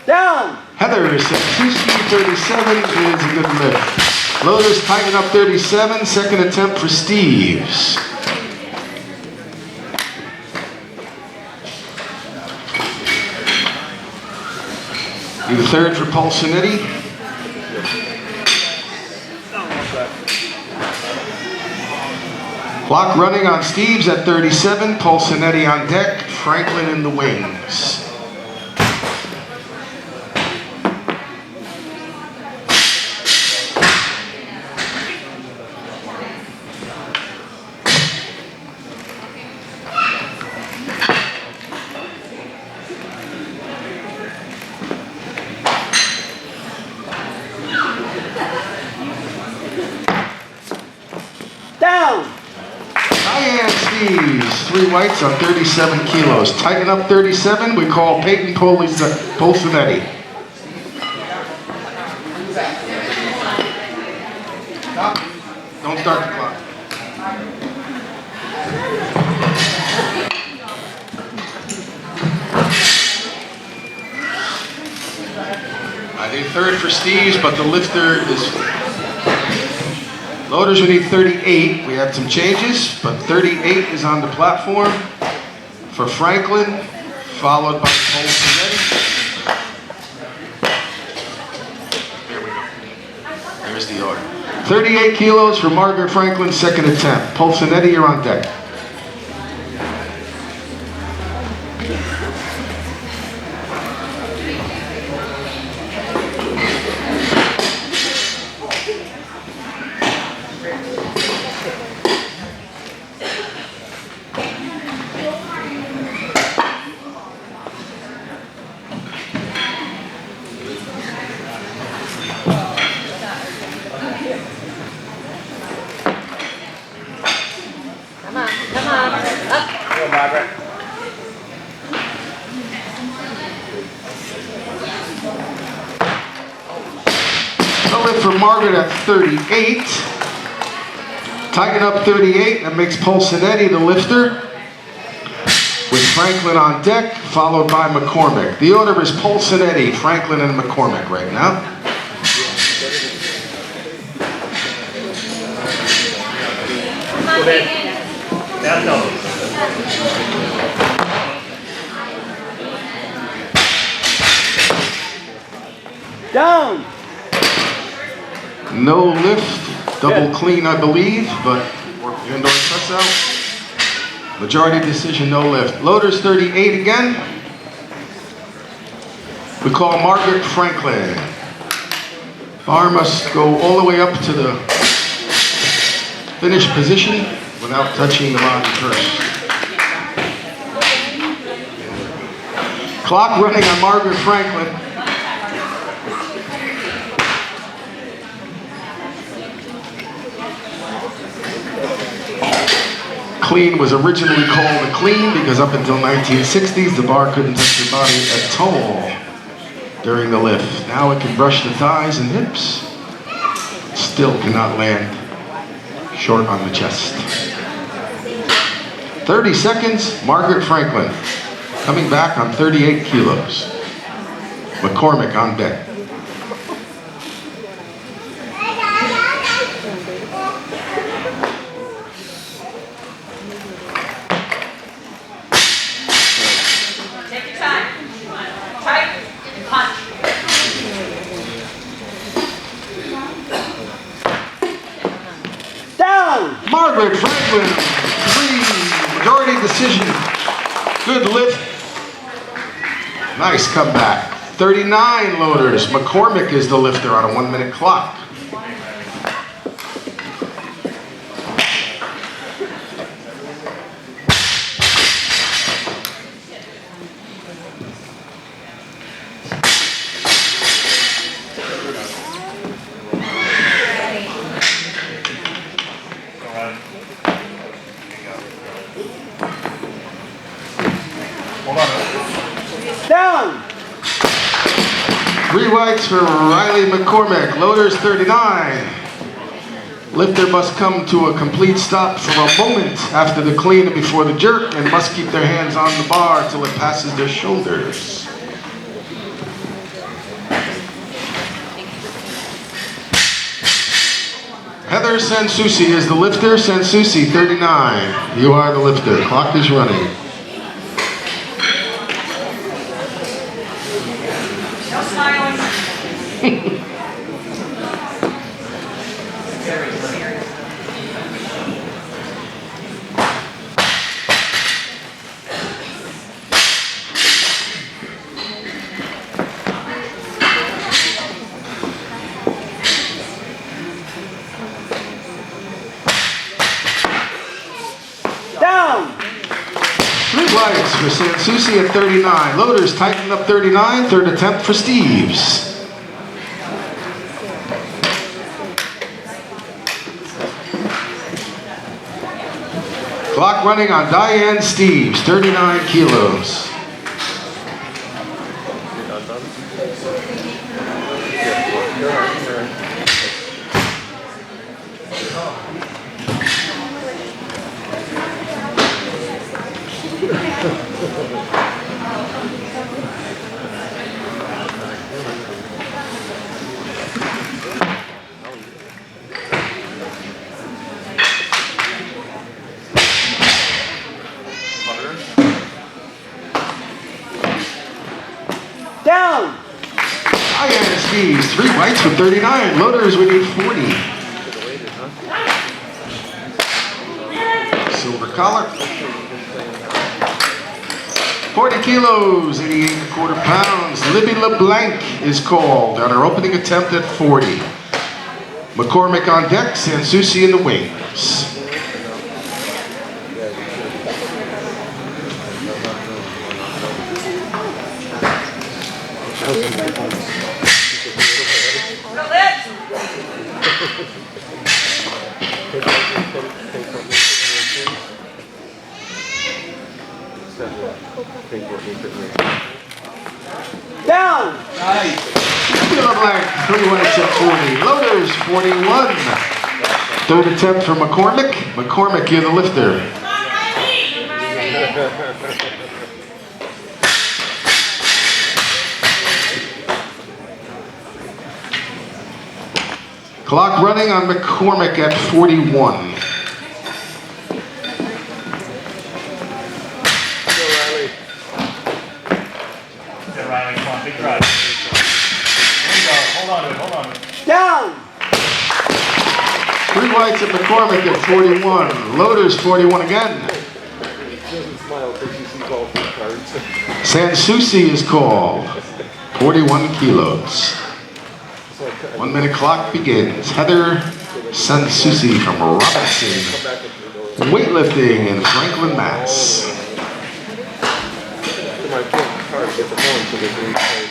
Down! Heather Sansusi, 37 is a good lift. Loaders tighten up 37. Second attempt for Steves. Do the third for Polsonetti. Clock running on Steves at 37. Polsonetti on deck. Franklin in the wings. 3 whites on 37 kilos. Tighten up 37, we call Peyton Polsinetti. Don't start the clock. I need third for Steve's, but the lifter is... Loaders, we need 38. We had some changes, but 38 is on the platform for Franklin, followed by Polsinetti. Here we go. There's the order. 38 kilos for Margaret Franklin, second attempt. Polsinetti, you're on deck. Come on, up. Go, Margaret. The lift for Margaret at 38. Tighten up 38, that makes Polsinetti the lifter, with Franklin on deck, followed by McCormick. The order is Polsinetti, Franklin, and McCormick right now. Go ahead. Down low. Down. No lift, double clean, I believe, but indoor cuts out. Majority decision, no lift. Loaders 38 again. We call Margaret Franklin. Bar must go all the way up to the finished position without touching the body first. Clock running on Margaret Franklin. Clean was originally called a clean because up until 1960s, the bar couldn't touch the body at all during the lift. Now it can brush the thighs and hips. Still cannot land short on the chest. 30 seconds, Margaret Franklin coming back on 38 kilos. McCormick on deck. Take your time. Tight. Punch. Down. Margaret Franklin, 3, majority decision. Good lift. Nice comeback. 39 loaders. McCormick is the lifter on a 1-minute clock. Hold on. Down. 3 whites for Riley McCormick. Loaders 39. Lifter must come to a complete stop for a moment after the clean and before the jerk and must keep their hands on the bar till it passes their shoulders. Heather Sansusi is the lifter. Sansusi, 39. You are the lifter. Clock is running. No smiling. Down. 3 whites for Sansusi at 39. Loaders tighten up 39. Third attempt for Steves. Clock running on Diane Steves, 39 kilos. Down! Diane Steves, 3 whites with 39. Loaders, we need 40. Silver collar. 40 kilos, 88 1/4 pounds. Libby LeBlanc is called on her opening attempt at 40. McCormick on deck, Sansusi in the wings. Down! Libby LeBlanc, 3 whites at 40. Loaders, 41. Third attempt for McCormick. McCormick, you're the lifter. Clock running on McCormick at 41. Yeah, Riley, come on, big drive. There you go, hold on to it, hold on to it. Down! 3 whites at McCormick at 41. Loaders, 41 again. She doesn't smile because she sees all 3 cards. Sansusi is called. 41 kilos. 1 minute clock begins. Heather Sansusi from Robinson Weightlifting in Franklin, Mass. To my point, card to get the phone so they can play.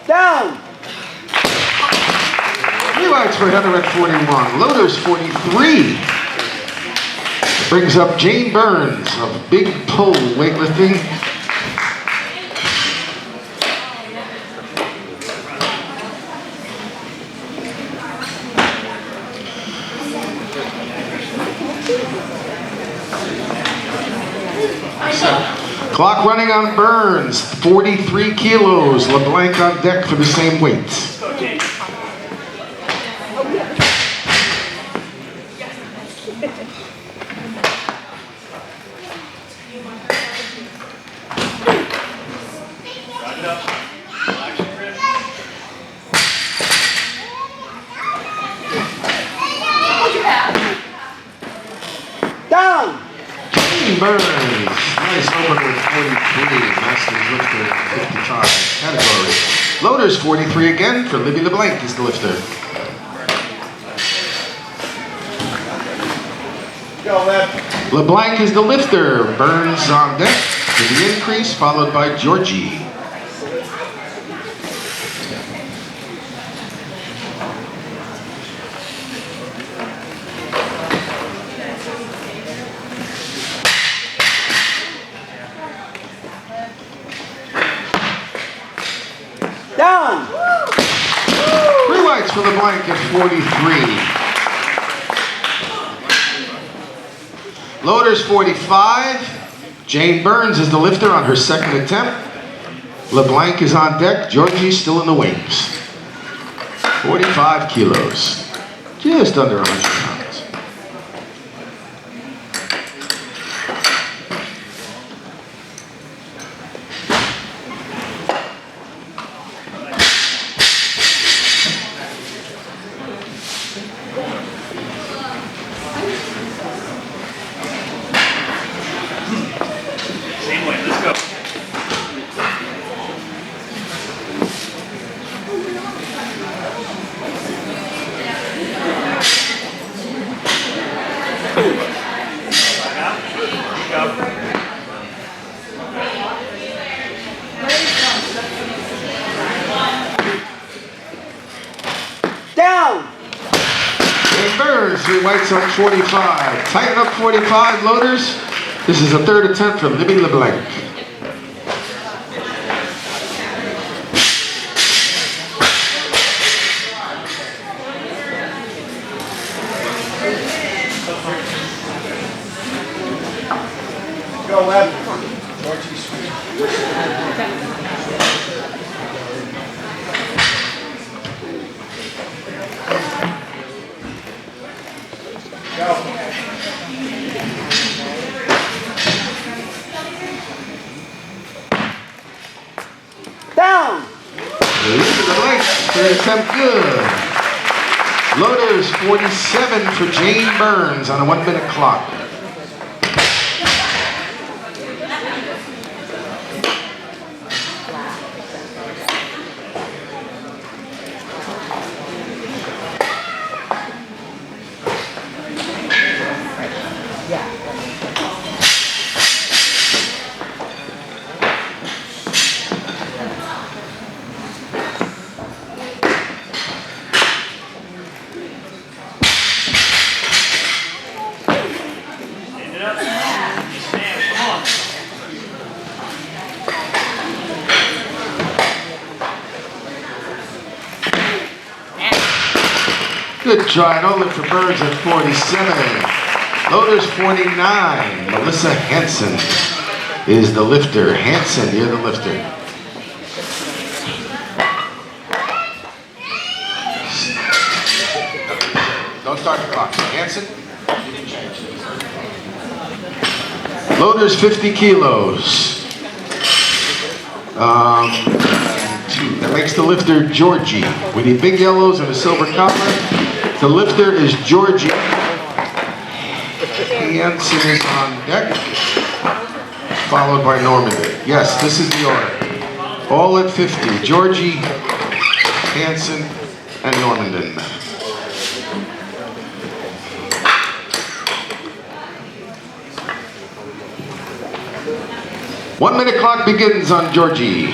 Down! 3 whites for Heather at 41. Loaders 43. Brings up Jane Burns of Big Pull Weightlifting. Clock running on Burns, 43 kilos. LeBlanc on deck for the same weight. Down! Jane Burns, nice opener with 43. Masters lifter 55 category. Loaders 43 again for Libby LeBlanc is the lifter. LeBlanc is the lifter. Burns on deck for the increase, followed by Georgie. Down! 3 whites for LeBlanc at 43. Loaders 45. Jane Burns is the lifter on her second attempt. LeBlanc is on deck. Georgie's still in the wings. 45 kilos. Just under 100 pounds. Same way, let's go. Great Whites on 45. Tighten up 45, loaders. This is a third attempt from Libby LeBlanc. Go left. Georgie, switch. Down! Libby LeBlanc, third attempt good. Loaders 47 for Jane Burns on a 1 minute clock. Good try, no lift for Burns at 47. Loaders 49. Melissa Hansen is the lifter. Hansen, you're the lifter. Don't start the clock. Hanson. Loaders 50 kilos. That makes the lifter Georgie. We need big yellows and a silver copper. The lifter is Georgie. Hansen is on deck, followed by Normandy. Yes, this is the order. All at 50. Georgie, Hansen, and Normandin. One minute clock begins on Georgie.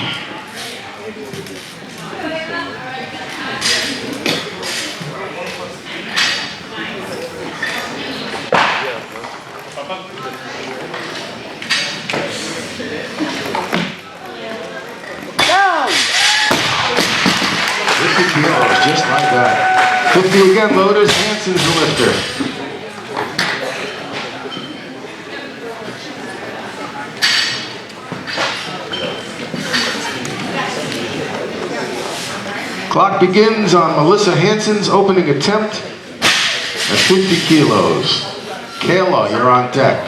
Just like that. 50 again, loaders. Hansen's the lifter. Clock begins on Melissa Hansen's opening attempt at 50 kilos. Kayla, you're on deck.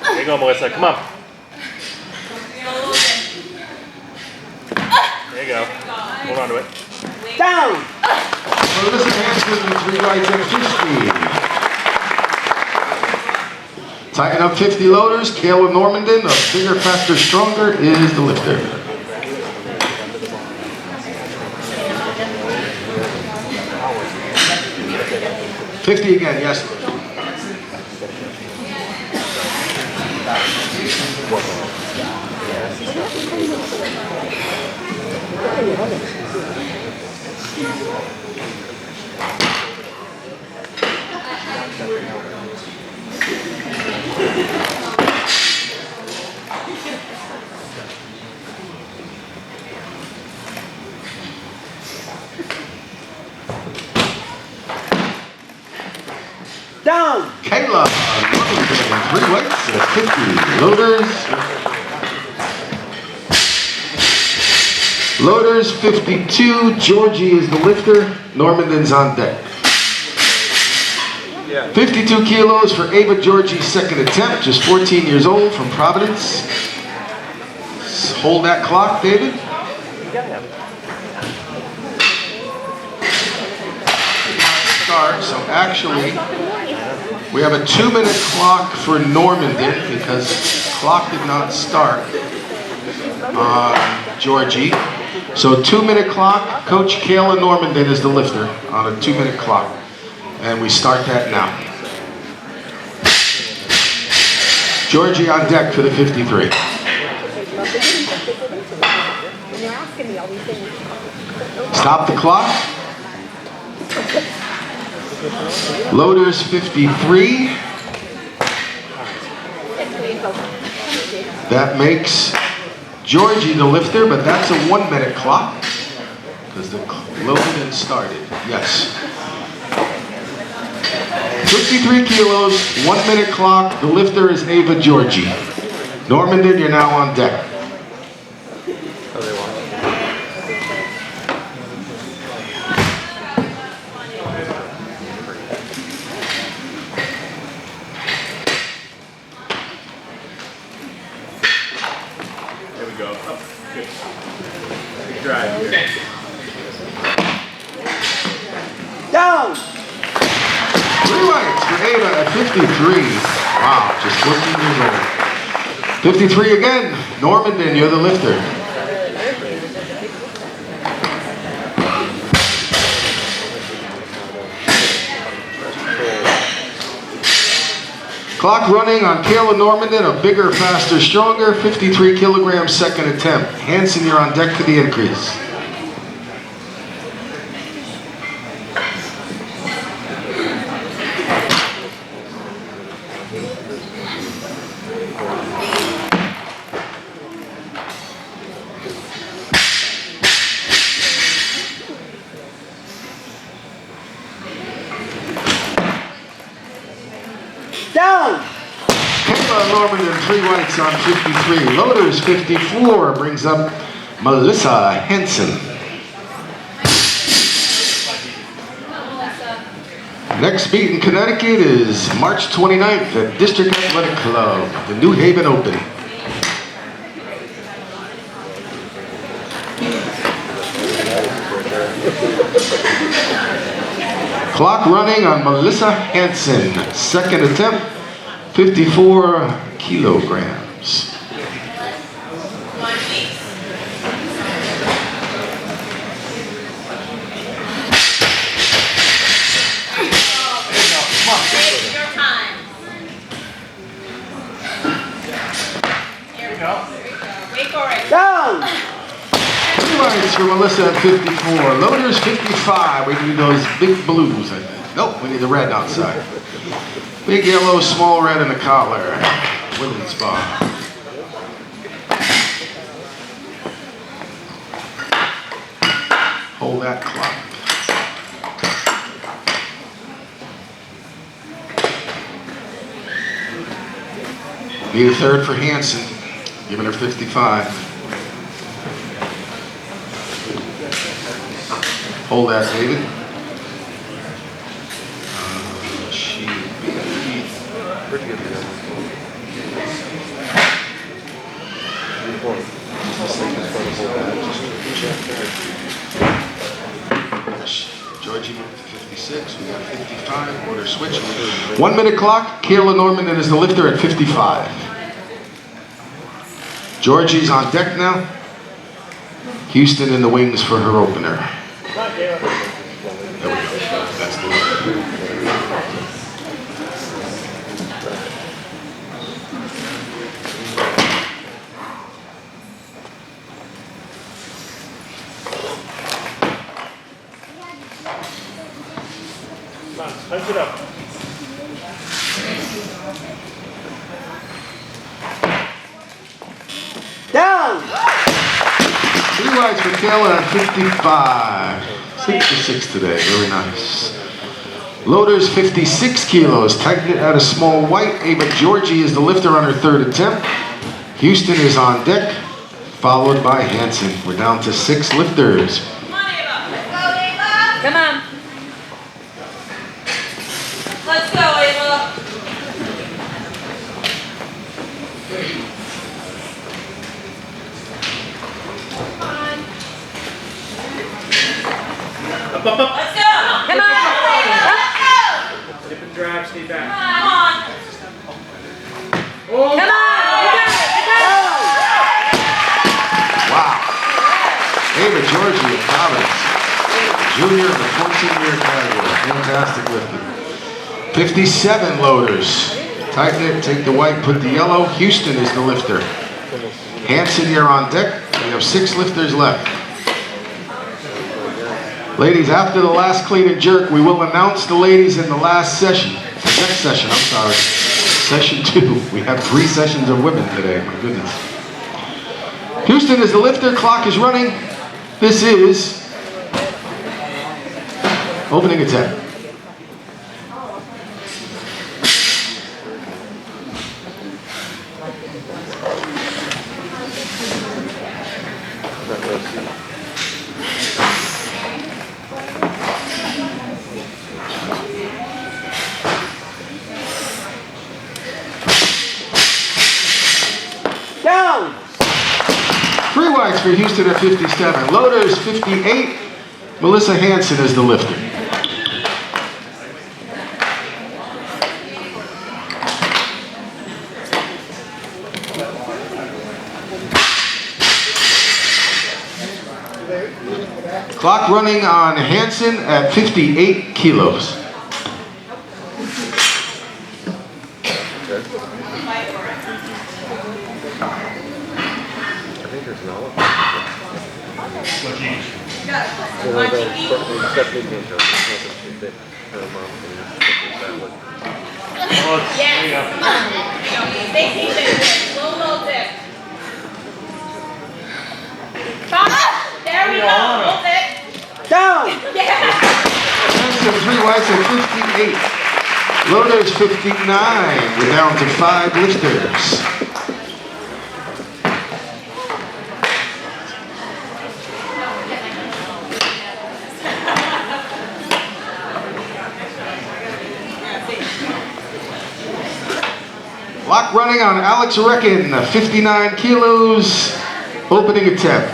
There you go, Melissa. Come on. There you go. Hold on to it. Down! Melissa Hansen with 3 rights and 50. Tighten up 50 loaders. Kayla Normandin, a bigger, faster, stronger, is the lifter. $50 again, yes. Down! Kayla, 3 weights at 50. Loaders 52. Georgie is the lifter. Normandin's on deck. 52 kilos for Ava Georgie's second attempt, just 14 years old, from Providence. Hold that clock, David. Start, so actually, we have a 2-minute clock for Normandin because clock did not start on Georgie. So 2-minute clock. Coach Kayla Normandin is the lifter on a 2-minute clock. And we start that now. Georgie on deck for the 53. Stop the clock. Loaders 53. That makes Georgie the lifter, but that's a 1-minute clock because the loading started. Yes. 53 kilos, 1-minute clock. The lifter is Ava Georgie. Normandin, you're now on deck. Down! 3 whites for Ava at 53. Wow, just 14 years old. 53 again. Normandin, you're the lifter. Clock running on Kayla Normandin, a bigger, faster, stronger, 53 kilograms, second attempt. Hanson, you're on deck for the increase. Down! Kayla Normandin, 3 whites on 53. Loaders 54 brings up Melissa Henson. Next meet in Connecticut is March 29th at District Athletic Club, the New Haven Open. Clock running on Melissa Hanson. Second attempt, 54 kilograms. Take your time. Here we go. Wait for it. Down! 3 whites for Melissa at 54. Loaders 55. We need those big blues, I think. Nope, we need the red outside. Big yellow, small red in the collar. Women's bar. Hold that clock. Need a third for Hanson, giving her 55. Hold that, David. Georgie moved to 56, we got 55, order switch. 1-minute clock, Kayla Normandin is the lifter at 55. Georgie's on deck now. Houston in the wings for her opener. There we go, that's the lifter. Punch it up. Down! 3 whites for Kayla at 55. 66 today, very nice. Loaders 56 kilos, tighten it at a small white. Ava Georgie is the lifter on her 3rd attempt. Houston is on deck, followed by Hanson. We're down to 6 lifters. Come on, Ava. Let's go, Ava. Come on. Let's go, Ava. Up, up, up. Let's go. Come on, Ava. Let's go. Dip and drag, stay back. Come on. Oh. Come on. Wow. Ava Georgie of Providence. Junior in the 14-year category. Fantastic lifting. 57 loaders. Tighten it, take the white, put the yellow. Houston is the lifter. Hanson, you're on deck. We have 6 lifters left. Ladies, after the last clean and jerk, we will announce the ladies in the last session. The next session, I'm sorry. Session 2. We have 3 sessions of women today, my goodness. Houston is the lifter, clock is running. This is opening attempt. Down! 3 whites for Houston at 57. Loaders 58. Melissa Hanson is the lifter. Clock running on Hanson at 58 kilos. Yes, come on. Stay patient. Low dip. Stop. There we go. Hold it. Down! Yeah. Hanson 3 whites at 58. Loaders 59. We're down to 5 lifters. Clock running on Alex Reckon, 59 kilos, opening attempt.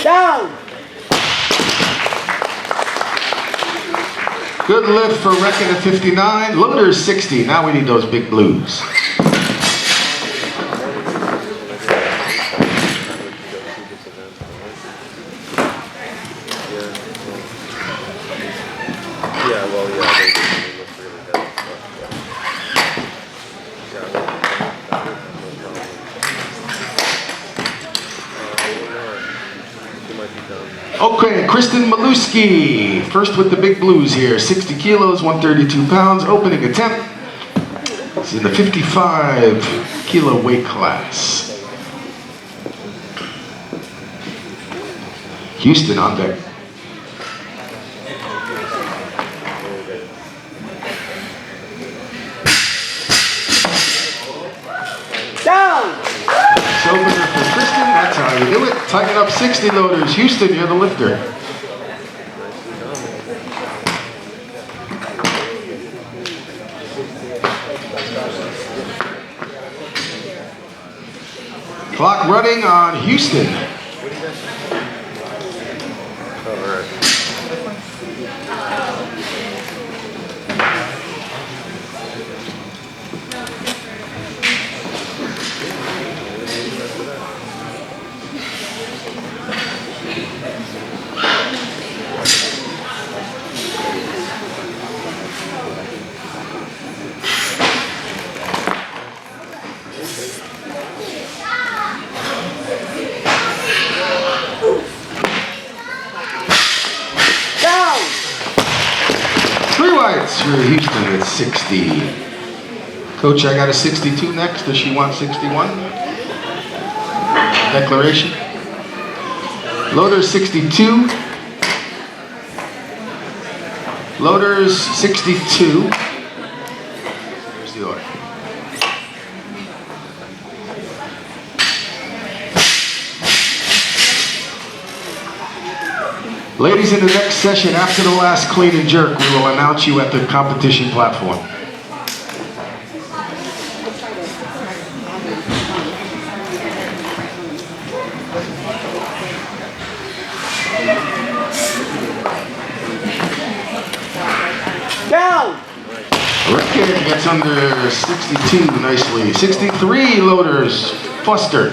Down! Good lift for Reckon at 59. Loaders 60. Now we need those big blues. Okay, Kristen Maluski, first with the big blues here. 60 kilos, 132 pounds, opening attempt. It's in the 55 kilo weight class. Houston on deck. Down! Opener for Kristen, that's how you do it. Tighten up 60 loaders. Houston, you're the lifter. Clock running on Houston. For Houston at 60. Coach, I got a 62 next. Does she want 61? Declaration. Loaders 62. Loaders 62. Here's the order. Ladies, in the next session, after the last clean and jerk, we will announce you at the competition platform. Down! Rickett gets under 62 nicely. 63 loaders, Foster.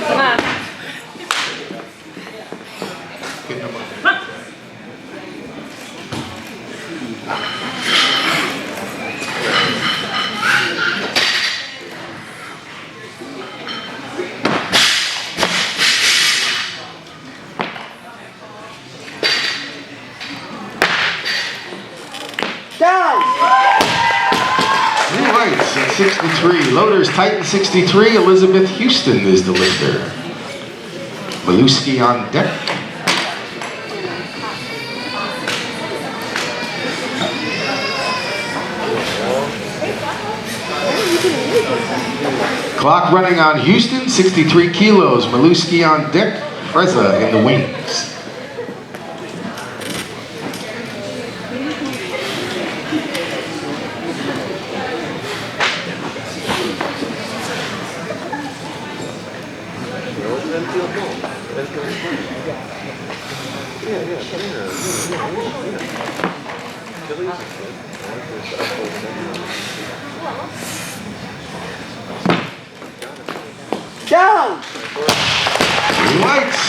Come on. Down! Three whites at 63. Loaders Titan 63. Elizabeth Houston is the lifter. Maluski on deck. Clock running on Houston, 63 kilos. Maluski on deck. Freza in the wings. Down! Three whites.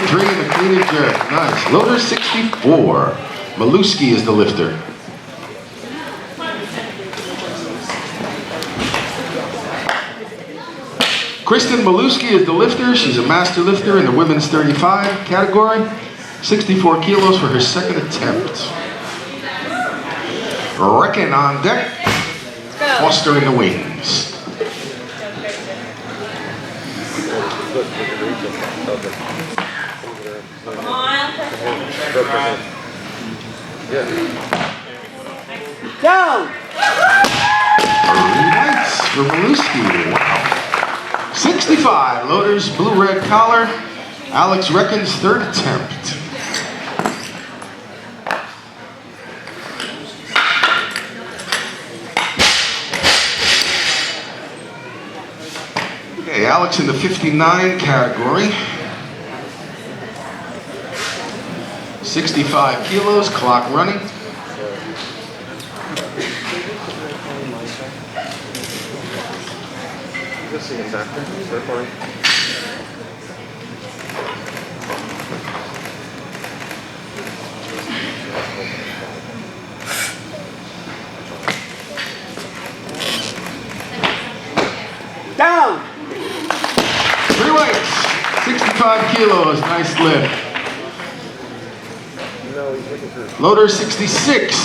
3 in the clean and jerk. Nice. Loader 64. Maluski is the lifter. Kristen Maluski is the lifter. She's a master lifter in the women's 35 category. 64 kilos for her second attempt. Reckon on deck. Foster in the wings. Come on. Down! Three whites for Maluski. Wow. 65. Loaders blue-red collar. Alex Reckon's third attempt. Okay, Alex in the 59 category. 65 kilos, clock running. Down! Three weights, 65 kilos, nice lift. Loader 66.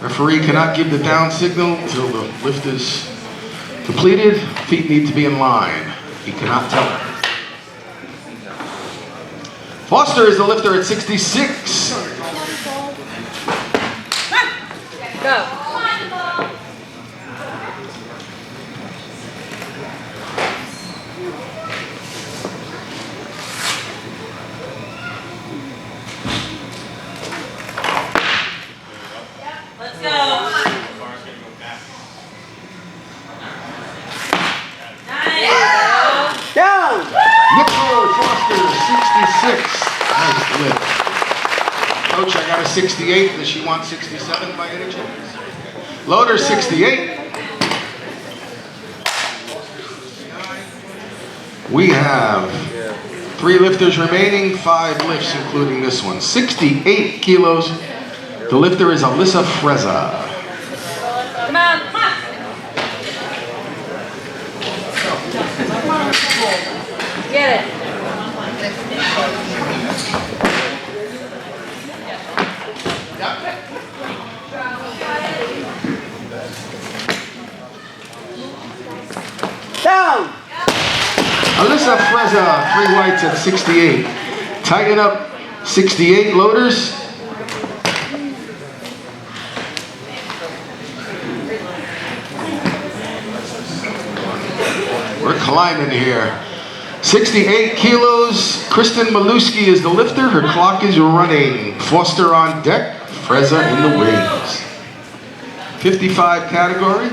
Referee cannot give the down signal until the lift is completed. Feet need to be in line. He cannot tell her. Foster is the lifter at 66. Go. Let's go. Nice. Down! Nicole Foster, 66. Nice lift. Coach, I got a 68. Does she want 67 by any chance? Loader 68. We have 3 lifters remaining, 5 lifts including this one. 68 kilos. The lifter is Alyssa Freza. Come on. Get it. Down! Alyssa Freza, 3 whites at 68. Tighten up, 68 loaders. We're climbing here. 68 kilos. Kristen Maluski is the lifter. Her clock is running. Foster on deck. Freza in the wings. 55 category.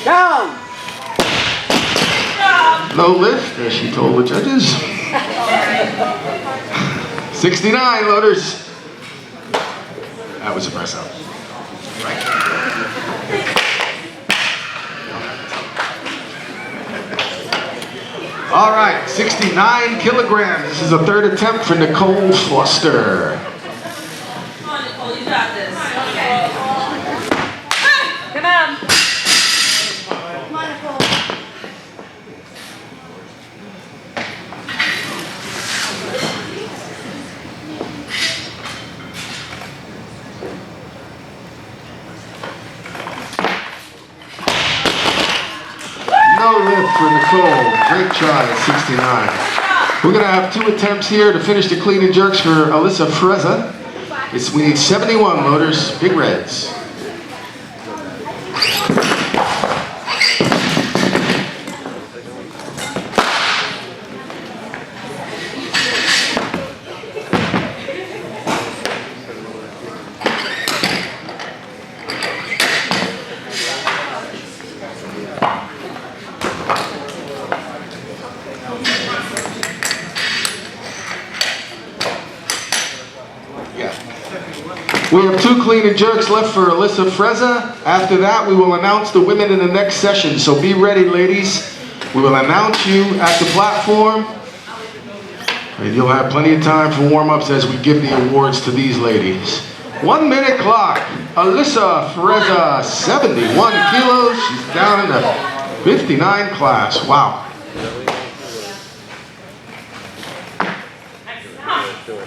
Down! No lift, as she told the judges. 69 loaders. That was a press out. All right, 69 kilograms. This is the third attempt for Nicole Foster. Come on, Nicole, you got this. Okay. Come on. Come on, Nicole. No lift for Nicole. Great try at 69. We're going to have 2 attempts here to finish the clean and jerks for Alyssa Freza. We need 71 loaders, big reds. We have 2 clean and jerks left for Alyssa Freza. After that, we will announce the women in the next session. So be ready, ladies. We will announce you at the platform. And you'll have plenty of time for warm-ups as we give the awards to these ladies. 1 minute clock. Alyssa Freza, 71 kilos. She's down in the 59 class. Wow.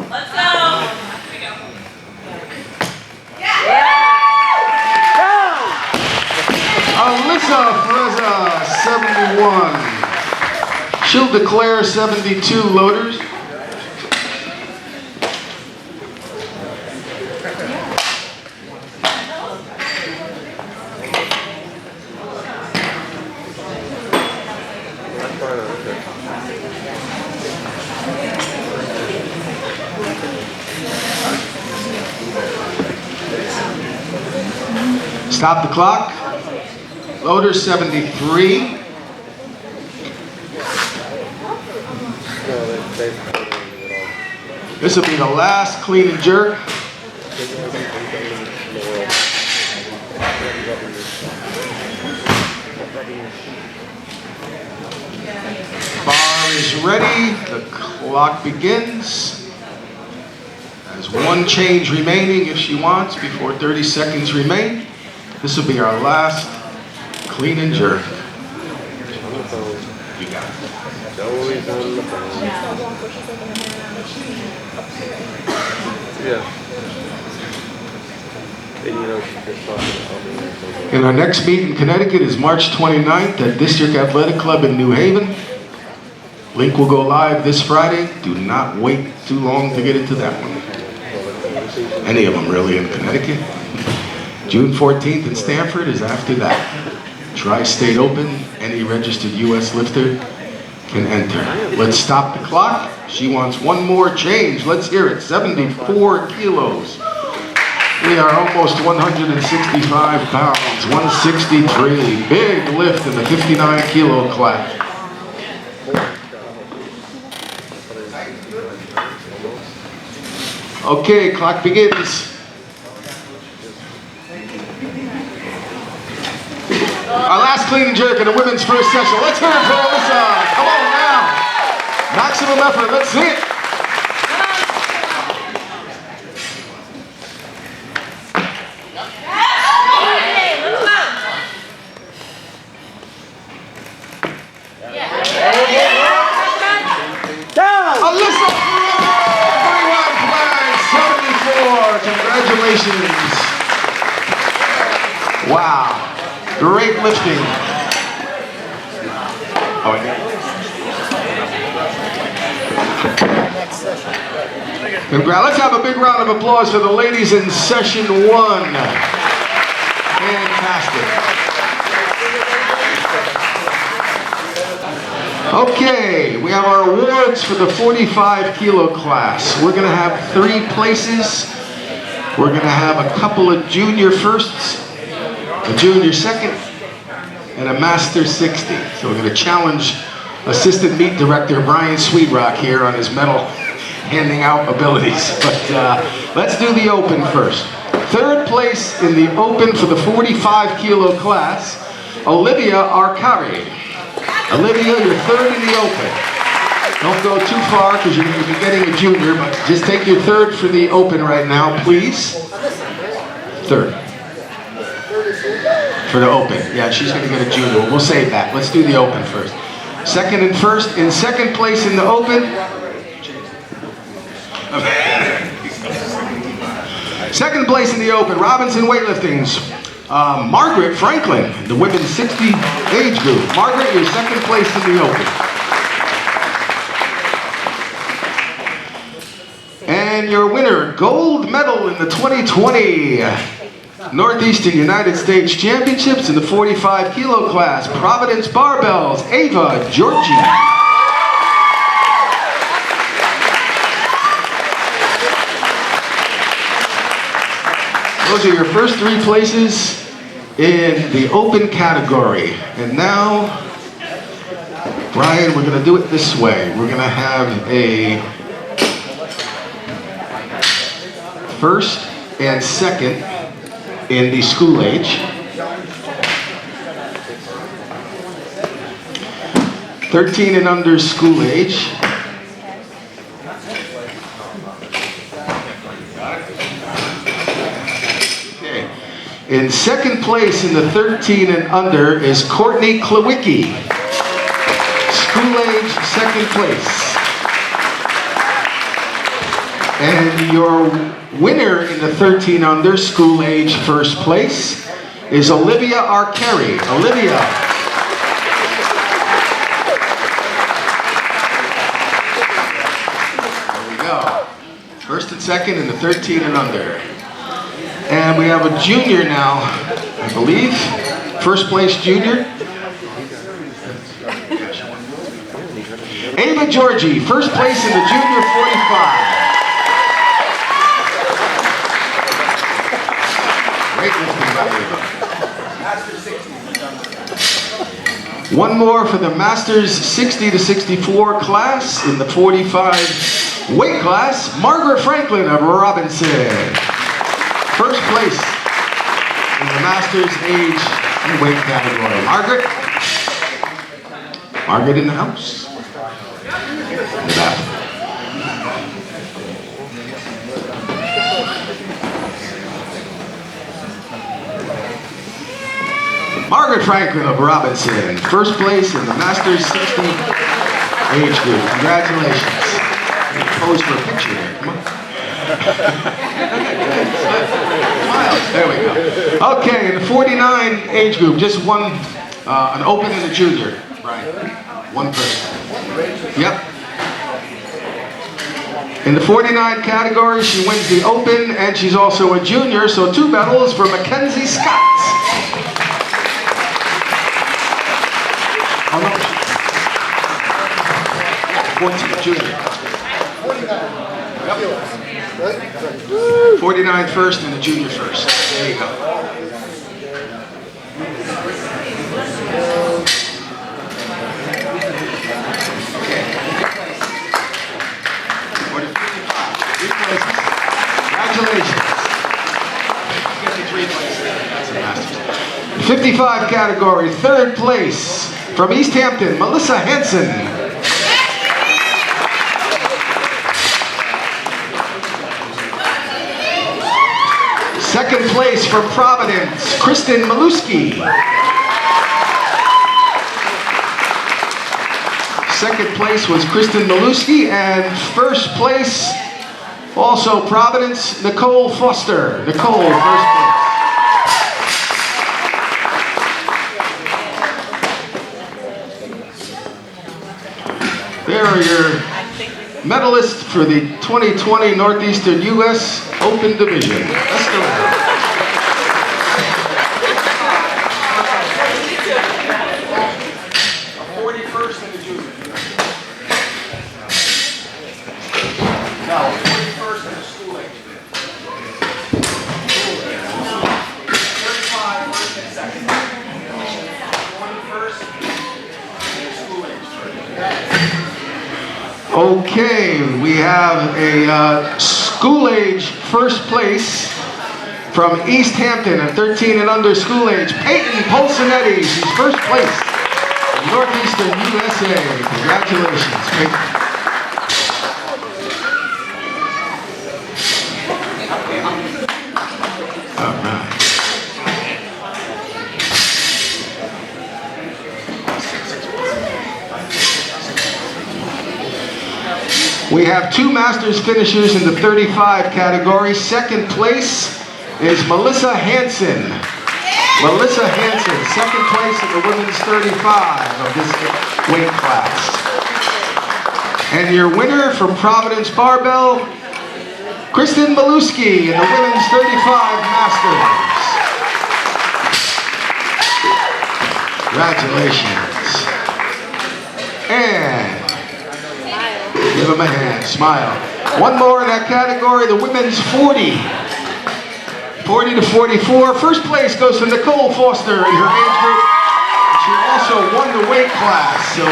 Let's go. Alyssa Freza, 71. She'll declare 72 loaders. Stop the clock. Loader 73. This will be the last clean and jerk. Bar is ready. The clock begins. Has 1 change remaining if she wants before 30 seconds remain. This will be our last clean and jerk. You got it. And our next meet in Connecticut is March 29th at District Athletic Club in New Haven. Link will go live this Friday. Do not wait too long to get into that one. Any of them really in Connecticut. June 14th in Stamford is after that. Tri-State Open, any registered U.S. lifter can enter. Let's stop the clock. She wants 1 more change. Let's hear it. 74 kilos. We are almost 165 pounds. 163. Big lift in the 59 kilo class. Okay, clock begins. Our last clean and jerk in the women's first session. Let's hear it for Alyssa. Come on now. Maximum effort. Let's see it. Down! Alyssa, 41 flags, 74. Congratulations. Wow. Great lifting. Oh, yeah. Let's have a big round of applause for the ladies in session 1. Fantastic. Okay, we have our awards for the 45 kilo class. We're going to have 3 places. We're going to have a couple of junior firsts, a junior second, and a master 60. So we're going to challenge assistant meet director Brian Sweetrock here on his medal handing out abilities. But let's do the open first. 3rd place in the open for the 45 kilo class, Olivia Arcari. Olivia, you're 3rd in the open. Don't go too far because you're going to be getting a junior, but just take your 3rd for the open right now, please. 3rd. For the open. Yeah, she's going to get a junior. We'll save that. Let's do the open first. 2nd and 1st. In 2nd place in the open. 2nd place in the open, Robinson Weightlifting's Margaret Franklin, the women's 60 age group. Margaret, you're 2nd place in the open. And your winner, gold medal in the 2020 Northeastern United States Championships in the 45 kilo class, Providence Barbells, Ava Georgie. Those are your first 3 places in the open category. And now, Brian, we're going to do it this way. We're going to have a 1st and 2nd in the school age. 13 and under school age. Okay. In 2nd place in the 13 and under is Courtney Klawicki. School age, 2nd place. And your winner in the 13 under school age 1st place is Olivia Arcari. Olivia. There we go. 1st and 2nd in the 13 and under. And we have a junior now, I believe. 1st place junior. Ava Georgie, 1st place in the junior 45. One more for the Masters 60 to 64 class in the 45 weight class, Margaret Franklin of Robinson. 1st place in the Masters age and weight category. Margaret in the house. In the bathroom. Margaret Franklin of Robinson, 1st place in the Masters 60 age group. Congratulations. Pose for a picture there. Come on. Smile. There we go. Okay, in the 49 age group, just one, an open and a junior. Right. One person. Yep. In the 49 category, she wins the open, and she's also a junior, so 2 medals for Mackenzie Scott. Oh, no. 14, junior. 49 first and the junior first. There you go. Okay. 3 places. Congratulations. Get you 3 places. That's a Masters. 55 category, 3rd place. From East Hampton, Melissa Hansen. 2nd place from Providence, Kristen Maluski. 2nd place was Kristen Maluski, and 1st place, also Providence, Nicole Foster. Nicole, 1st place. There are your medalists for the 2020 Northeastern U.S. Open Division. Let's go. 41st in the junior. Okay, we have a school age first place from East Hampton, a 13 and under school age. Peyton Polsonetti, she's first place in Northeastern USA. Congratulations, Peyton. All right. We have two Masters finishers in the 35 category. Second place is Melissa Hansen. Melissa Hansen, second place in the women's 35 of this weight class. And your winner from Providence Barbell, Kristen Maluski in the women's 35 Masters. Congratulations. And give him a hand, smile. One more in that category, the women's 40. 40 to 44. First place goes to Nicole Foster in her age group. She also won the weight class, so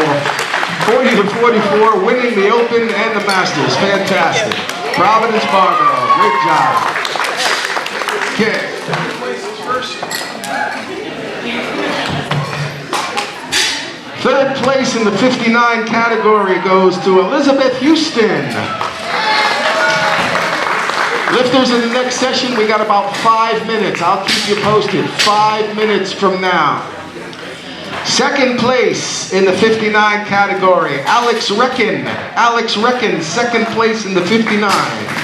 40 to 44, winning the Open and the Masters. Fantastic. Providence Barbell, great job. Okay. Third place in the 59 category goes to Elizabeth Houston. Lifters in the next session, we got about 5 minutes. I'll keep you posted. 5 minutes from now. Second place in the 59 category, Alex Reckon. Alex Reckon, second place in the 59s.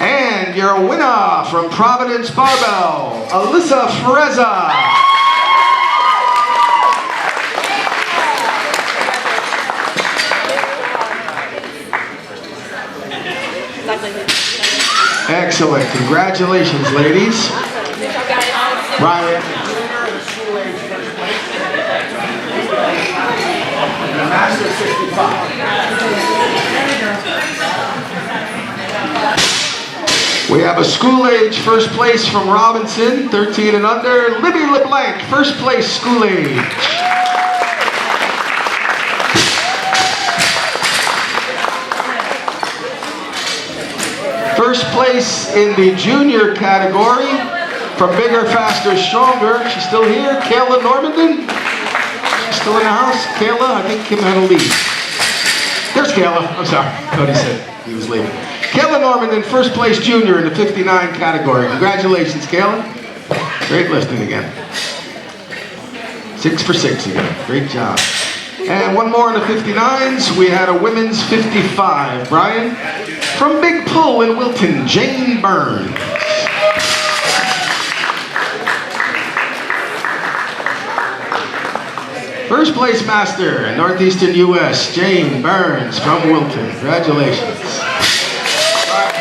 And your winner from Providence Barbell, Alyssa Frezza. Excellent. Congratulations, ladies. Ryan. Master 65. We have a school age first place from Robinson, 13 and under. Libby LeBlanc, first place school age. First place in the junior category from Bigger, Faster, Stronger. She's still here. Kayla Normandin. She's still in the house. Kayla, I think Kim had to leave. There's Kayla. I'm sorry. Cody said he was leaving. Kayla Normandin, first place junior in the 59 category. Congratulations, Kayla. Great lifting again. 6 for 6 again. Great job. And one more in the 59s. We had a women's 55. Brian? From Big Pull in Wilton, Jane Burns. First place master in Northeastern US, Jane Burns from Wilton. Congratulations.